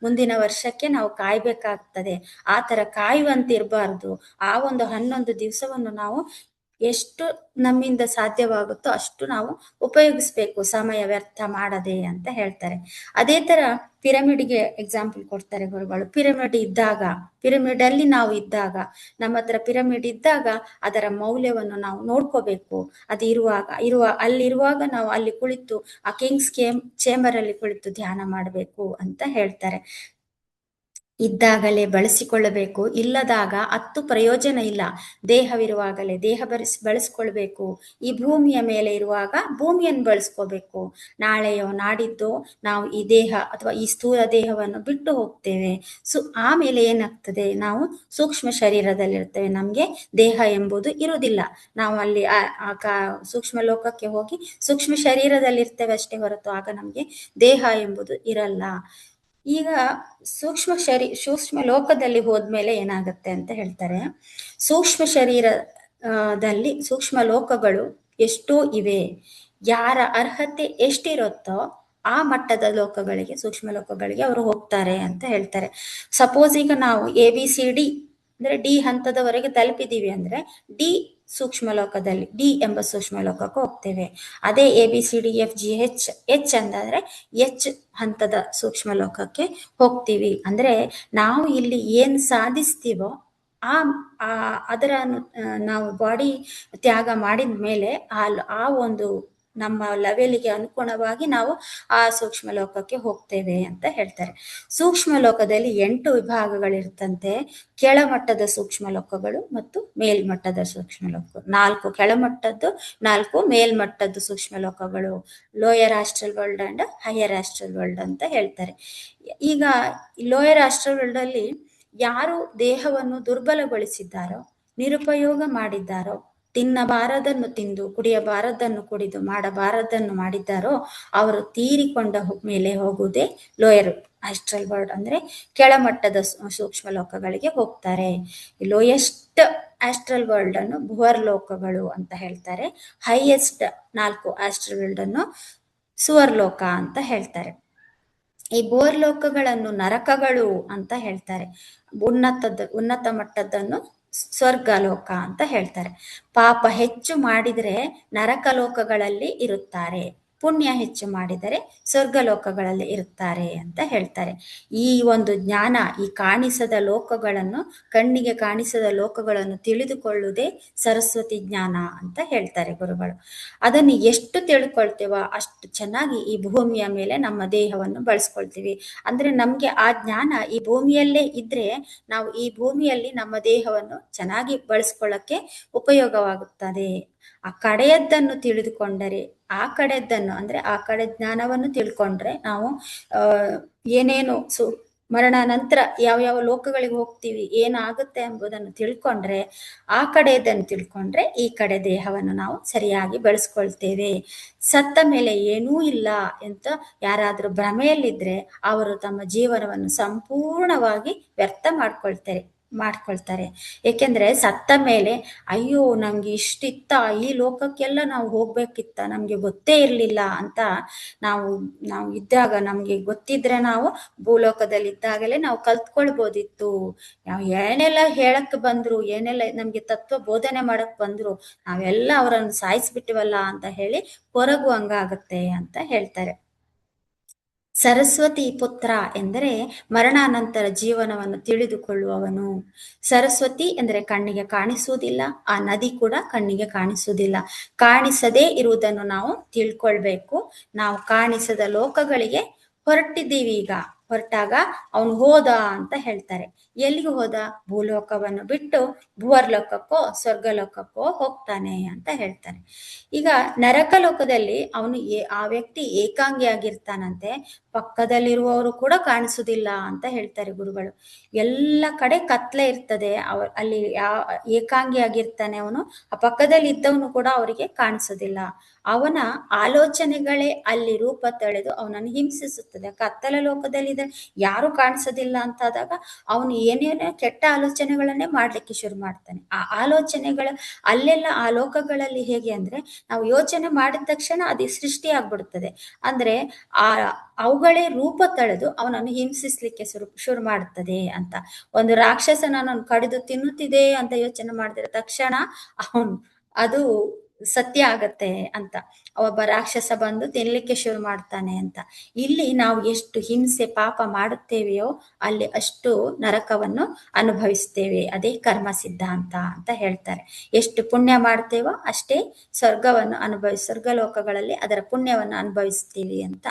ಮುಂದಿನ ವರ್ಷಕ್ಕೆ ನಾವು ಕಾಯ್ಬೇಕಾಗ್ತದೆ. ಆ ತರ ಕಾಯುವಂತಿರಬಾರ್ದು. ಆ ಒಂದು 11 ದಿವಸವನ್ನು ನಾವು ಎಷ್ಟು ನಮ್ಮಿಂದ ಸಾಧ್ಯವಾಗುತ್ತೋ ಅಷ್ಟು ನಾವು ಉಪಯೋಗಿಸ್ಬೇಕು, ಸಮಯ ವ್ಯರ್ಥ ಮಾಡದೆ ಅಂತ ಹೇಳ್ತಾರೆ. ಅದೇ ತರ ಪಿರಮಿಡ್ಗೆ ಎಕ್ಸಾಂಪಲ್ ಕೊಡ್ತಾರೆ ಗುರುಗಳು. ಪಿರಮಿಡ್ ಅಲ್ಲಿ ನಾವು ಇದ್ದಾಗ, ನಮ್ಮ ಹತ್ರ ಪಿರಮಿಡ್ ಇದ್ದಾಗ ಅದರ ಮೌಲ್ಯವನ್ನು ನಾವು ನೋಡ್ಕೋಬೇಕು. ಅದು ಅಲ್ಲಿರುವಾಗ ನಾವು ಅಲ್ಲಿ ಕುಳಿತು ಆ ಕಿಂಗ್ಸ್ ಚೇಂಬರ್ ಅಲ್ಲಿ ಕುಳಿತು ಧ್ಯಾನ ಮಾಡಬೇಕು ಅಂತ ಹೇಳ್ತಾರೆ. ಇದ್ದಾಗಲೇ ಬಳಸಿಕೊಳ್ಳಬೇಕು, ಇಲ್ಲದಾಗ ಹತ್ತು ಪ್ರಯೋಜನ ಇಲ್ಲ. ದೇಹವಿರುವಾಗಲೇ ದೇಹ ಬಳಸ್ಕೊಳ್ಬೇಕು. ಈ ಭೂಮಿಯ ಮೇಲೆ ಇರುವಾಗ ಭೂಮಿಯನ್ನು ಬಳಸ್ಕೋಬೇಕು. ನಾಳೆಯೋ ನಾಡಿದ್ದೋ ನಾವು ಈ ದೇಹ ಅಥವಾ ಈ ಸ್ಥೂಲ ದೇಹವನ್ನು ಬಿಟ್ಟು ಹೋಗ್ತೇವೆ. ಆಮೇಲೆ ಏನಾಗ್ತದೆ, ನಾವು ಸೂಕ್ಷ್ಮ ಶರೀರದಲ್ಲಿರ್ತೇವೆ. ನಮ್ಗೆ ದೇಹ ಎಂಬುದು ಇರುವುದಿಲ್ಲ. ನಾವು ಅಲ್ಲಿ ಸೂಕ್ಷ್ಮ ಲೋಕಕ್ಕೆ ಹೋಗಿ ಸೂಕ್ಷ್ಮ ಶರೀರದಲ್ಲಿರ್ತೇವೆ ಅಷ್ಟೇ ಹೊರತು ಆಗ ನಮ್ಗೆ ದೇಹ ಎಂಬುದು ಇರಲ್ಲ. ಈಗ ಸೂಕ್ಷ್ಮ ಲೋಕದಲ್ಲಿ ಹೋದ್ಮೇಲೆ ಏನಾಗುತ್ತೆ ಅಂತ ಹೇಳ್ತಾರೆ. ಸೂಕ್ಷ್ಮ ಶರೀರದಲ್ಲಿ ಸೂಕ್ಷ್ಮ ಲೋಕಗಳು ಎಷ್ಟೋ ಇವೆ. ಯಾರ ಅರ್ಹತೆ ಎಷ್ಟಿರುತ್ತೋ ಆ ಮಟ್ಟದ ಲೋಕಗಳಿಗೆ, ಸೂಕ್ಷ್ಮ ಲೋಕಗಳಿಗೆ ಅವರು ಹೋಗ್ತಾರೆ ಅಂತ ಹೇಳ್ತಾರೆ. ಸಪೋಸ್ ಈಗ ನಾವು ABCD ಅಂದ್ರೆ ಡಿ ಹಂತದವರೆಗೆ ತಲುಪಿದೀವಿ ಅಂದ್ರೆ ಡಿ ಸೂಕ್ಷ್ಮ ಲೋಕದಲ್ಲಿ, ಡಿ ಎಂಬ ಸೂಕ್ಷ್ಮ ಲೋಕಕ್ಕೆ ಹೋಗ್ತೇವೆ. ಅದೇ ABCDFGH H ಅಂತಂದ್ರೆ H ಹಂತದ ಸೂಕ್ಷ್ಮ ಲೋಕಕ್ಕೆ ಹೋಗ್ತೀವಿ. ಅಂದ್ರೆ ನಾವು ಇಲ್ಲಿ ಏನ್ ಸಾಧಿಸ್ತೀವೋ ಅದರ ನಾವು ಬಾಡಿ ತ್ಯಾಗ ಮಾಡಿದ ಮೇಲೆ ಆ ಒಂದು ನಮ್ಮ ಲೆವೆಲ್ಗೆ ಅನುಗುಣವಾಗಿ ನಾವು ಆ ಸೂಕ್ಷ್ಮ ಲೋಕಕ್ಕೆ ಹೋಗ್ತೇವೆ ಅಂತ ಹೇಳ್ತಾರೆ. ಸೂಕ್ಷ್ಮ ಲೋಕದಲ್ಲಿ 8 ವಿಭಾಗಗಳಿರ್ತಂತೆ. ಕೆಳಮಟ್ಟದ ಸೂಕ್ಷ್ಮ ಲೋಕಗಳು ಮತ್ತು ಮೇಲ್ಮಟ್ಟದ ಸೂಕ್ಷ್ಮ ಲೋಕ. 4 ಕೆಳಮಟ್ಟದ್ದು, 4 ಮೇಲ್ಮಟ್ಟದ್ದು ಸೂಕ್ಷ್ಮ ಲೋಕಗಳು. Lower astral world and higher astral world ಅಂತ ಹೇಳ್ತಾರೆ. ಈಗ ಲೋಯರ್ ಆಸ್ಟ್ರಲ್ ವರ್ಲ್ಡ್ ಅಲ್ಲಿ ಯಾರು ದೇಹವನ್ನು ದುರ್ಬಲಗೊಳಿಸಿದ್ದಾರೋ, ನಿರುಪಯೋಗ ಮಾಡಿದ್ದಾರೋ, ತಿನ್ನಬಾರದನ್ನು ತಿಂದು, ಕುಡಿಯಬಾರದನ್ನು ಕುಡಿದು, ಮಾಡಬಾರದನ್ನು ಮಾಡಿದ್ದಾರೋ ಅವರು ತೀರಿಕೊಂಡ ಮೇಲೆ ಹೋಗುವುದೇ ಲೋಯರ್ ಆಸ್ಟ್ರಲ್ ವರ್ಲ್ಡ್ ಅಂದ್ರೆ ಕೆಳಮಟ್ಟದ ಸೂಕ್ಷ್ಮ ಲೋಕಗಳಿಗೆ ಹೋಗ್ತಾರೆ. ಲೋಯೆಸ್ಟ್ ಆಸ್ಟ್ರಲ್ ವರ್ಲ್ಡ್ ಅನ್ನು ಭುವರ್ ಲೋಕಗಳು ಅಂತ ಹೇಳ್ತಾರೆ. ಹೈಯೆಸ್ಟ್ 4 ಆಸ್ಟ್ರಲ್ ವರ್ಲ್ಡ್ ಅನ್ನು ಸುವರ್ ಲೋಕ ಅಂತ ಹೇಳ್ತಾರೆ. ಈ ಭುವರ್ ಲೋಕಗಳನ್ನು ನರಕಗಳು ಅಂತ ಹೇಳ್ತಾರೆ. ಉನ್ನತ ಮಟ್ಟದನ್ನು ಸ್ವರ್ಗ ಲೋಕ ಅಂತ ಹೇಳ್ತಾರೆ. ಪಾಪ ಹೆಚ್ಚು ಮಾಡಿದರೆ ನರಕ ಲೋಕಗಳಲ್ಲಿ ಇರುತ್ತಾರೆ, ಪುಣ್ಯ ಹೆಚ್ಚು ಮಾಡಿದರೆ ಸ್ವರ್ಗ ಲೋಕಗಳಲ್ಲಿ ಇರುತ್ತಾರೆ ಅಂತ ಹೇಳ್ತಾರೆ. ಈ ಒಂದು ಜ್ಞಾನ, ಈ ಕಾಣಿಸದ ಲೋಕಗಳನ್ನು, ಕಣ್ಣಿಗೆ ಕಾಣಿಸದ ಲೋಕಗಳನ್ನು ತಿಳಿದುಕೊಳ್ಳುವುದೇ ಸರಸ್ವತಿ ಜ್ಞಾನ ಅಂತ ಹೇಳ್ತಾರೆ ಗುರುಗಳು. ಅದನ್ನು ಎಷ್ಟು ತಿಳ್ಕೊಳ್ತೇವೋ ಅಷ್ಟು ಚೆನ್ನಾಗಿ ಈ ಭೂಮಿಯ ಮೇಲೆ ನಮ್ಮ ದೇಹವನ್ನು ಬಳಸ್ಕೊಳ್ತೀವಿ. ಅಂದ್ರೆ ನಮ್ಗೆ ಆ ಜ್ಞಾನ ಈ ಭೂಮಿಯಲ್ಲೇ ಇದ್ರೆ ನಾವು ಈ ಭೂಮಿಯಲ್ಲಿ ನಮ್ಮ ದೇಹವನ್ನು ಚೆನ್ನಾಗಿ ಬಳಸ್ಕೊಳ್ಳಕ್ಕೆ ಉಪಯೋಗವಾಗುತ್ತದೆ. ಆ ಕಡೆಯದ್ದನ್ನು ತಿಳಿದುಕೊಂಡರೆ, ಆ ಕಡೆಯದ್ದನ್ನು ಅಂದ್ರೆ ಆ ಕಡೆ ಜ್ಞಾನವನ್ನು ತಿಳ್ಕೊಂಡ್ರೆ ನಾವು ಏನೇನು ಮರಣ ನಂತರ ಯಾವ ಲೋಕಗಳಿಗೆ ಹೋಗ್ತೀವಿ, ಏನಾಗುತ್ತೆ ಎಂಬುದನ್ನು ತಿಳ್ಕೊಂಡ್ರೆ, ಆ ಕಡೆಯದನ್ನು ತಿಳ್ಕೊಂಡ್ರೆ ಈ ಕಡೆ ದೇಹವನ್ನು ನಾವು ಸರಿಯಾಗಿ ಬೆಳೆಸ್ಕೊಳ್ತೇವೆ. ಸತ್ತ ಮೇಲೆ ಏನೂ ಇಲ್ಲ ಅಂತ ಯಾರಾದ್ರೂ ಭ್ರಮೆಯಲ್ಲಿದ್ರೆ ಅವರು ತಮ್ಮ ಜೀವನವನ್ನು ಸಂಪೂರ್ಣವಾಗಿ ವ್ಯರ್ಥ ಮಾಡ್ಕೊಳ್ತಾರೆ. ಏಕೆಂದ್ರೆ ಸತ್ತ ಮೇಲೆ ಅಯ್ಯೋ ನಮ್ಗೆ ಇಷ್ಟಿತ್ತ, ಈ ಲೋಕಕ್ಕೆಲ್ಲ ನಾವು ಹೋಗ್ಬೇಕಿತ್ತ, ನಮ್ಗೆ ಗೊತ್ತೇ ಇರ್ಲಿಲ್ಲ ಅಂತ ನಾವು ಇದ್ದಾಗ, ನಮ್ಗೆ ಗೊತ್ತಿದ್ರೆ ನಾವು ಭೂಲೋಕದಲ್ಲಿ ಇದ್ದಾಗಲೇ ನಾವು ಕಲ್ತ್ಕೊಳ್ಬೋದಿತ್ತು. ನಾವು ಏನೆಲ್ಲ ಹೇಳಕ್ ಬಂದ್ರು, ಏನೆಲ್ಲ ನಮ್ಗೆ ತತ್ವ ಬೋಧನೆ ಮಾಡಕ್ ಬಂದ್ರು, ನಾವೆಲ್ಲ ಅವರನ್ನು ಸಾಯಿಸ್ಬಿಟ್ಟಿವಲ್ಲ ಅಂತ ಹೇಳಿ ಕೊರಗುವಂಗಾಗತ್ತೆ ಅಂತ ಹೇಳ್ತಾರೆ. ಸರಸ್ವತಿ ಪುತ್ರ ಎಂದರೆ ಮರಣಾನಂತರ ಜೀವನವನ್ನು ತಿಳಿದುಕೊಳ್ಳುವವನು. ಸರಸ್ವತಿ ಎಂದರೆ ಕಣ್ಣಿಗೆ ಕಾಣಿಸುವುದಿಲ್ಲ, ಆ ನದಿ ಕೂಡ ಕಣ್ಣಿಗೆ ಕಾಣಿಸುವುದಿಲ್ಲ. ಕಾಣಿಸದೇ ಇರುವುದನ್ನು ನಾವು ತಿಳ್ಕೊಳ್ಬೇಕು. ನಾವು ಕಾಣಿಸದ ಲೋಕಗಳಿಗೆ ಹೊರಟಿದ್ದೀವಿ. ಈಗ ಹೊರಟಾಗ ಅವನು ಹೋದ ಅಂತ ಹೇಳ್ತಾರೆ. ಎಲ್ಲಿಗೆ ಹೋದ? ಭೂಲೋಕವನ್ನು ಬಿಟ್ಟು ಭುವರ್ಲೋಕಕ್ಕೋ ಸ್ವರ್ಗಲೋಕಕ್ಕೋ ಹೋಗ್ತಾನೆ ಅಂತ ಹೇಳ್ತಾನೆ. ಈಗ ನರಕ ಲೋಕದಲ್ಲಿ ಅವನು ಆ ವ್ಯಕ್ತಿ ಏಕಾಂಗಿ ಆಗಿರ್ತಾನಂತೆ, ಪಕ್ಕದಲ್ಲಿರುವವರು ಕೂಡ ಕಾಣಿಸುವುದಿಲ್ಲ ಅಂತ ಹೇಳ್ತಾರೆ ಗುರುಗಳು. ಎಲ್ಲ ಕಡೆ ಕತ್ಲೆ ಇರ್ತದೆ, ಅಲ್ಲಿ ಏಕಾಂಗಿ ಆಗಿರ್ತಾನೆ ಅವನು, ಆ ಪಕ್ಕದಲ್ಲಿ ಇದ್ದವನು ಕೂಡ ಅವರಿಗೆ ಕಾಣಿಸೋದಿಲ್ಲ. ಅವನ ಆಲೋಚನೆಗಳೇ ಅಲ್ಲಿ ರೂಪ ತಳೆದು ಅವನನ್ನು ಹಿಂಸಿಸುತ್ತದೆ. ಕತ್ತಲ ಲೋಕದಲ್ಲಿ ಯಾರು ಕಾಣಿಸೋದಿಲ್ಲ ಅಂತಾದಾಗ ಅವನು ಏನೇನೋ ಕೆಟ್ಟ ಆಲೋಚನೆಗಳನ್ನೇ ಮಾಡ್ಲಿಕ್ಕೆ ಶುರು ಮಾಡ್ತಾನೆ. ಆ ಆಲೋಚನೆಗಳ ಅಲ್ಲೆಲ್ಲ ಆ ಲೋಕಗಳಲ್ಲಿ ಹೇಗೆ ಅಂದ್ರೆ, ನಾವು ಯೋಚನೆ ಮಾಡಿದ ತಕ್ಷಣ ಅದು ಸೃಷ್ಟಿ ಆಗ್ಬಿಡುತ್ತದೆ. ಅಂದ್ರೆ ಅವುಗಳೇ ರೂಪ ತಳೆದು ಅವನನ್ನು ಹಿಂಸಿಸ್ಲಿಕ್ಕೆ ಶುರು ಮಾಡುತ್ತದೆ ಅಂತ. ಒಂದು ರಾಕ್ಷಸನನ್ನು ಕಡಿದು ತಿನ್ನುತ್ತಿದೆ ಅಂತ ಯೋಚನೆ ಮಾಡಿದ್ರೆ ತಕ್ಷಣ ಅವನು ಅದು ಸತ್ಯ ಆಗತ್ತೆ ಅಂತ. ಒಬ್ಬ ರಾಕ್ಷಸ ಬಂದು ತಿನ್ಲಿಕ್ಕೆ ಶುರು ಮಾಡ್ತಾನೆ ಅಂತ. ಇಲ್ಲಿ ನಾವು ಎಷ್ಟು ಹಿಂಸೆ ಪಾಪ ಮಾಡುತ್ತೇವೆಯೋ ಅಲ್ಲಿ ಅಷ್ಟು ನರಕವನ್ನು ಅನುಭವಿಸ್ತೇವೆ. ಅದೇ ಕರ್ಮ ಸಿದ್ಧಾಂತ ಅಂತ ಹೇಳ್ತಾರೆ. ಎಷ್ಟು ಪುಣ್ಯ ಮಾಡ್ತೇವೋ ಅಷ್ಟೇ ಸ್ವರ್ಗವನ್ನು ಸ್ವರ್ಗಲೋಕಗಳಲ್ಲಿ ಅದರ ಪುಣ್ಯವನ್ನು ಅನುಭವಿಸ್ತೀವಿ ಅಂತ.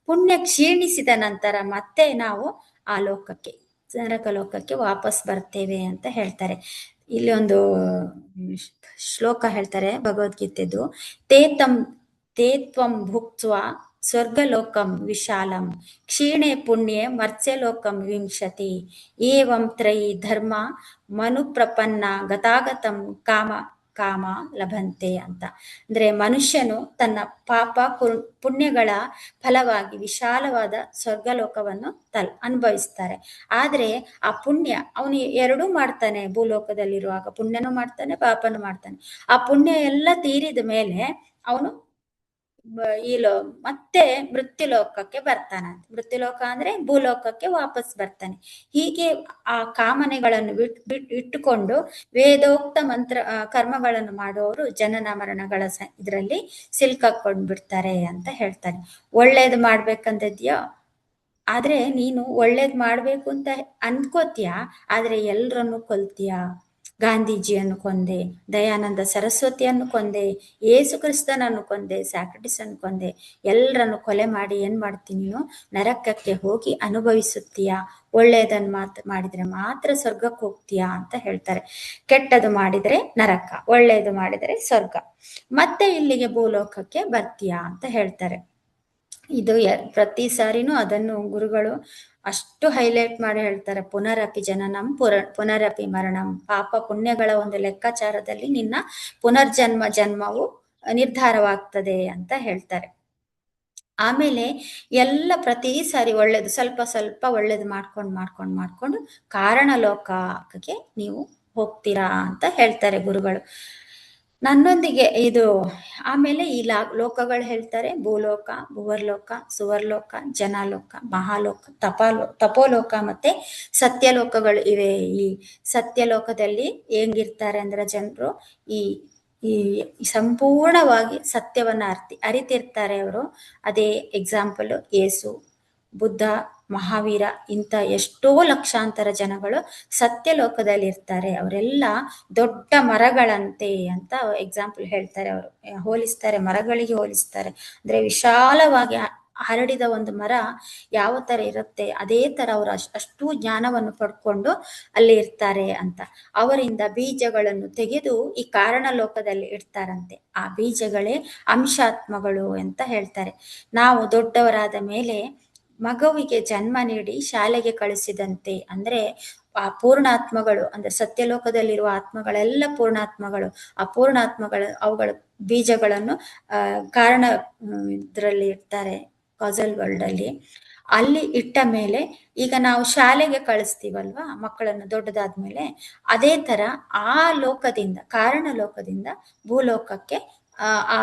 ಪುಣ್ಯ ಕ್ಷೀಣಿಸಿದ ನಂತರ ಮತ್ತೆ ನಾವು ಆ ಲೋಕಕ್ಕೆ, ನರಕ ಲೋಕಕ್ಕೆ ವಾಪಸ್ ಬರ್ತೇವೆ ಅಂತ ಹೇಳ್ತಾರೆ. ಇಲ್ಲಿ ಒಂದು ಶ್ಲೋಕ ಹೇಳ್ತಾರೆ ಭಗವದ್ಗೀತೆದು, ತೇತ್ವಂ ಭುಕ್ತ್ವಾ ಸ್ವರ್ಗಲೋಕಂ ವಿಶಾಲಂ ಕ್ಷೀಣೆ ಪುಣ್ಯೆ ಮರ್ತ್ಯಲೋಕಂ ವಿಂಶತಿ ಏವಂ ತ್ರಯಿ ಧರ್ಮ ಮನುಪ್ರಪನ್ನ ಗತಾಗತಂ ಕಾಮ ಲಭಂತೆ ಅಂತ. ಅಂದ್ರೆ ಮನುಷ್ಯನು ತನ್ನ ಪಾಪ ಪುಣ್ಯಗಳ ಫಲವಾಗಿ ವಿಶಾಲವಾದ ಸ್ವರ್ಗಲೋಕವನ್ನು ಅನುಭವಿಸ್ತಾರೆ. ಆದ್ರೆ ಆ ಪುಣ್ಯ ಅವನು ಎರಡೂ ಮಾಡ್ತಾನೆ. ಭೂಲೋಕದಲ್ಲಿರುವಾಗ ಪುಣ್ಯನೂ ಮಾಡ್ತಾನೆ, ಪಾಪನೂ ಮಾಡ್ತಾನೆ. ಆ ಪುಣ್ಯ ಎಲ್ಲ ತೀರಿದ ಮೇಲೆ ಅವನು ಮತ್ತೆ ಮೃತ್ಯುಲೋಕಕ್ಕೆ ಬರ್ತಾನೆ. ಮೃತ್ಯುಲೋಕ ಅಂದ್ರೆ ಭೂಲೋಕಕ್ಕೆ ವಾಪಸ್ ಬರ್ತಾನೆ. ಹೀಗೆ ಆ ಕಾಮನೆಗಳನ್ನು ಇಟ್ಟುಕೊಂಡು ವೇದೋಕ್ತ ಮಂತ್ರ ಕರ್ಮಗಳನ್ನು ಮಾಡುವವರು ಜನನ ಮರಣಗಳ ಇದರಲ್ಲಿ ಸಿಲ್ಕಾಕೊಂಡು ಬಿಡ್ತಾರೆ ಅಂತ ಹೇಳ್ತಾರೆ. ಒಳ್ಳೇದು ಮಾಡ್ಬೇಕಂದಿದ್ಯೋ, ಆದ್ರೆ ನೀನು ಒಳ್ಳೇದ್ ಮಾಡ್ಬೇಕು ಅಂತ ಅನ್ಕೋತೀಯ, ಆದ್ರೆ ಎಲ್ರನ್ನು ಕೊಲ್ತೀಯ. ಗಾಂಧೀಜಿಯನ್ನು ಕೊಂದೆ, ದಯಾನಂದ ಸರಸ್ವತಿಯನ್ನು ಕೊಂದೆ, ಯೇಸು ಕ್ರಿಸ್ತನನ್ನು ಕೊಂದೆ, ಸಾಕ್ರಟಿಸನ್ನು ಕೊಂದೆ, ಎಲ್ಲರನ್ನು ಕೊಲೆ ಮಾಡಿ ಏನ್ ಮಾಡ್ತೀನಿ ನೀನು? ನರಕಕ್ಕೆ ಹೋಗಿ ಅನುಭವಿಸುತ್ತೀಯ. ಒಳ್ಳೆಯದನ್ನು ಮಾಡಿದ್ರೆ ಮಾತ್ರ ಸ್ವರ್ಗಕ್ಕೆ ಹೋಗ್ತೀಯಾ ಅಂತ ಹೇಳ್ತಾರೆ. ಕೆಟ್ಟದು ಮಾಡಿದ್ರೆ ನರಕ, ಒಳ್ಳೆಯದು ಮಾಡಿದ್ರೆ ಸ್ವರ್ಗ, ಮತ್ತೆ ಇಲ್ಲಿಗೆ ಭೂಲೋಕಕ್ಕೆ ಬರ್ತೀಯಾ ಅಂತ ಹೇಳ್ತಾರೆ. ಇದು ಪ್ರತಿ ಸಾರಿನೂ ಅದನ್ನು ಗುರುಗಳು ಅಷ್ಟು ಹೈಲೈಟ್ ಮಾಡಿ ಹೇಳ್ತಾರೆ. ಪುನರಪಿ ಜನನಂ ಪುನರಪಿ ಮರಣಂ. ಪಾಪ ಪುಣ್ಯಗಳ ಒಂದು ಲೆಕ್ಕಾಚಾರದಲ್ಲಿ ನಿನ್ನ ಜನ್ಮವು ನಿರ್ಧಾರವಾಗ್ತದೆ ಅಂತ ಹೇಳ್ತಾರೆ. ಆಮೇಲೆ ಎಲ್ಲ ಪ್ರತಿ ಸಾರಿ ಒಳ್ಳೇದು ಸ್ವಲ್ಪ ಸ್ವಲ್ಪ ಒಳ್ಳೇದು ಮಾಡ್ಕೊಂಡು ಕಾರಣ ಲೋಕಕ್ಕೆ ನೀವು ಹೋಗ್ತೀರಾ ಅಂತ ಹೇಳ್ತಾರೆ ಗುರುಗಳು. ನನ್ನೊಂದಿಗೆ ಇದು ಆಮೇಲೆ ಈ ಲೋಕಗಳು ಹೇಳ್ತಾರೆ: ಭೂಲೋಕ, ಭುವರ್ಲೋಕ, ಸುವರ್ಲೋಕ, ಜನಲೋಕ, ಮಹಾಲೋಕ, ತಪೋಲೋಕ ಮತ್ತೆ ಸತ್ಯಲೋಕಗಳು ಇವೆ. ಈ ಸತ್ಯಲೋಕದಲ್ಲಿ ಹೆಂಗಿರ್ತಾರೆ ಅಂದ್ರೆ ಜನರು ಈ ಸಂಪೂರ್ಣವಾಗಿ ಸತ್ಯವನ್ನ ಅರಿತಿರ್ತಾರೆ ಅವರು. ಅದೇ ಎಕ್ಸಾಂಪಲ್ ಯೇಸು, ಬುದ್ಧ, ಮಹಾವೀರ, ಇಂಥ ಎಷ್ಟೋ ಲಕ್ಷಾಂತರ ಜನಗಳು ಸತ್ಯಲೋಕದಲ್ಲಿ ಇರ್ತಾರೆ. ಅವರೆಲ್ಲ ದೊಡ್ಡ ಮರಗಳಂತೆ ಅಂತ ಎಕ್ಸಾಂಪಲ್ ಹೇಳ್ತಾರೆ. ಅವರು ಹೋಲಿಸ್ತಾರೆ, ಮರಗಳಿಗೆ ಹೋಲಿಸ್ತಾರೆ. ಅಂದ್ರೆ ವಿಶಾಲವಾಗಿ ಹರಡಿದ ಒಂದು ಮರ ಯಾವ ತರ ಇರುತ್ತೆ ಅದೇ ತರ ಅವರು ಅಷ್ಟು ಜ್ಞಾನವನ್ನು ಪಡ್ಕೊಂಡು ಅಲ್ಲಿ ಇರ್ತಾರೆ ಅಂತ. ಅವರಿಂದ ಬೀಜಗಳನ್ನು ತೆಗೆದು ಈ ಕಾರಣ ಲೋಕದಲ್ಲಿ ಇಡ್ತಾರಂತೆ. ಆ ಬೀಜಗಳೇ ಅಂಶಾತ್ಮಗಳು ಅಂತ ಹೇಳ್ತಾರೆ. ನಾವು ದೊಡ್ಡವರಾದ ಮೇಲೆ ಮಗುವಿಗೆ ಜನ್ಮ ನೀಡಿ ಶಾಲೆಗೆ ಕಳಿಸಿದಂತೆ, ಅಂದ್ರೆ ಆ ಪೂರ್ಣಾತ್ಮಗಳು, ಅಂದ್ರೆ ಸತ್ಯಲೋಕದಲ್ಲಿರುವ ಆತ್ಮಗಳೆಲ್ಲ ಪೂರ್ಣಾತ್ಮಗಳು. ಆ ಪೂರ್ಣಾತ್ಮಗಳು ಅವುಗಳ ಬೀಜಗಳನ್ನು ಕಾರಣ ಇದರಲ್ಲಿ ಇರ್ತಾರೆ, ಕಾಸಲ್ ವರ್ಲ್ಡ್ ಅಲ್ಲಿ ಇಟ್ಟ ಮೇಲೆ ಈಗ ನಾವು ಶಾಲೆಗೆ ಕಳಿಸ್ತೀವಲ್ವಾ ಮಕ್ಕಳನ್ನು ದೊಡ್ಡದಾದ್ಮೇಲೆ, ಅದೇ ತರ ಆ ಲೋಕದಿಂದ, ಕಾರಣ ಲೋಕದಿಂದ ಭೂಲೋಕಕ್ಕೆ ಆ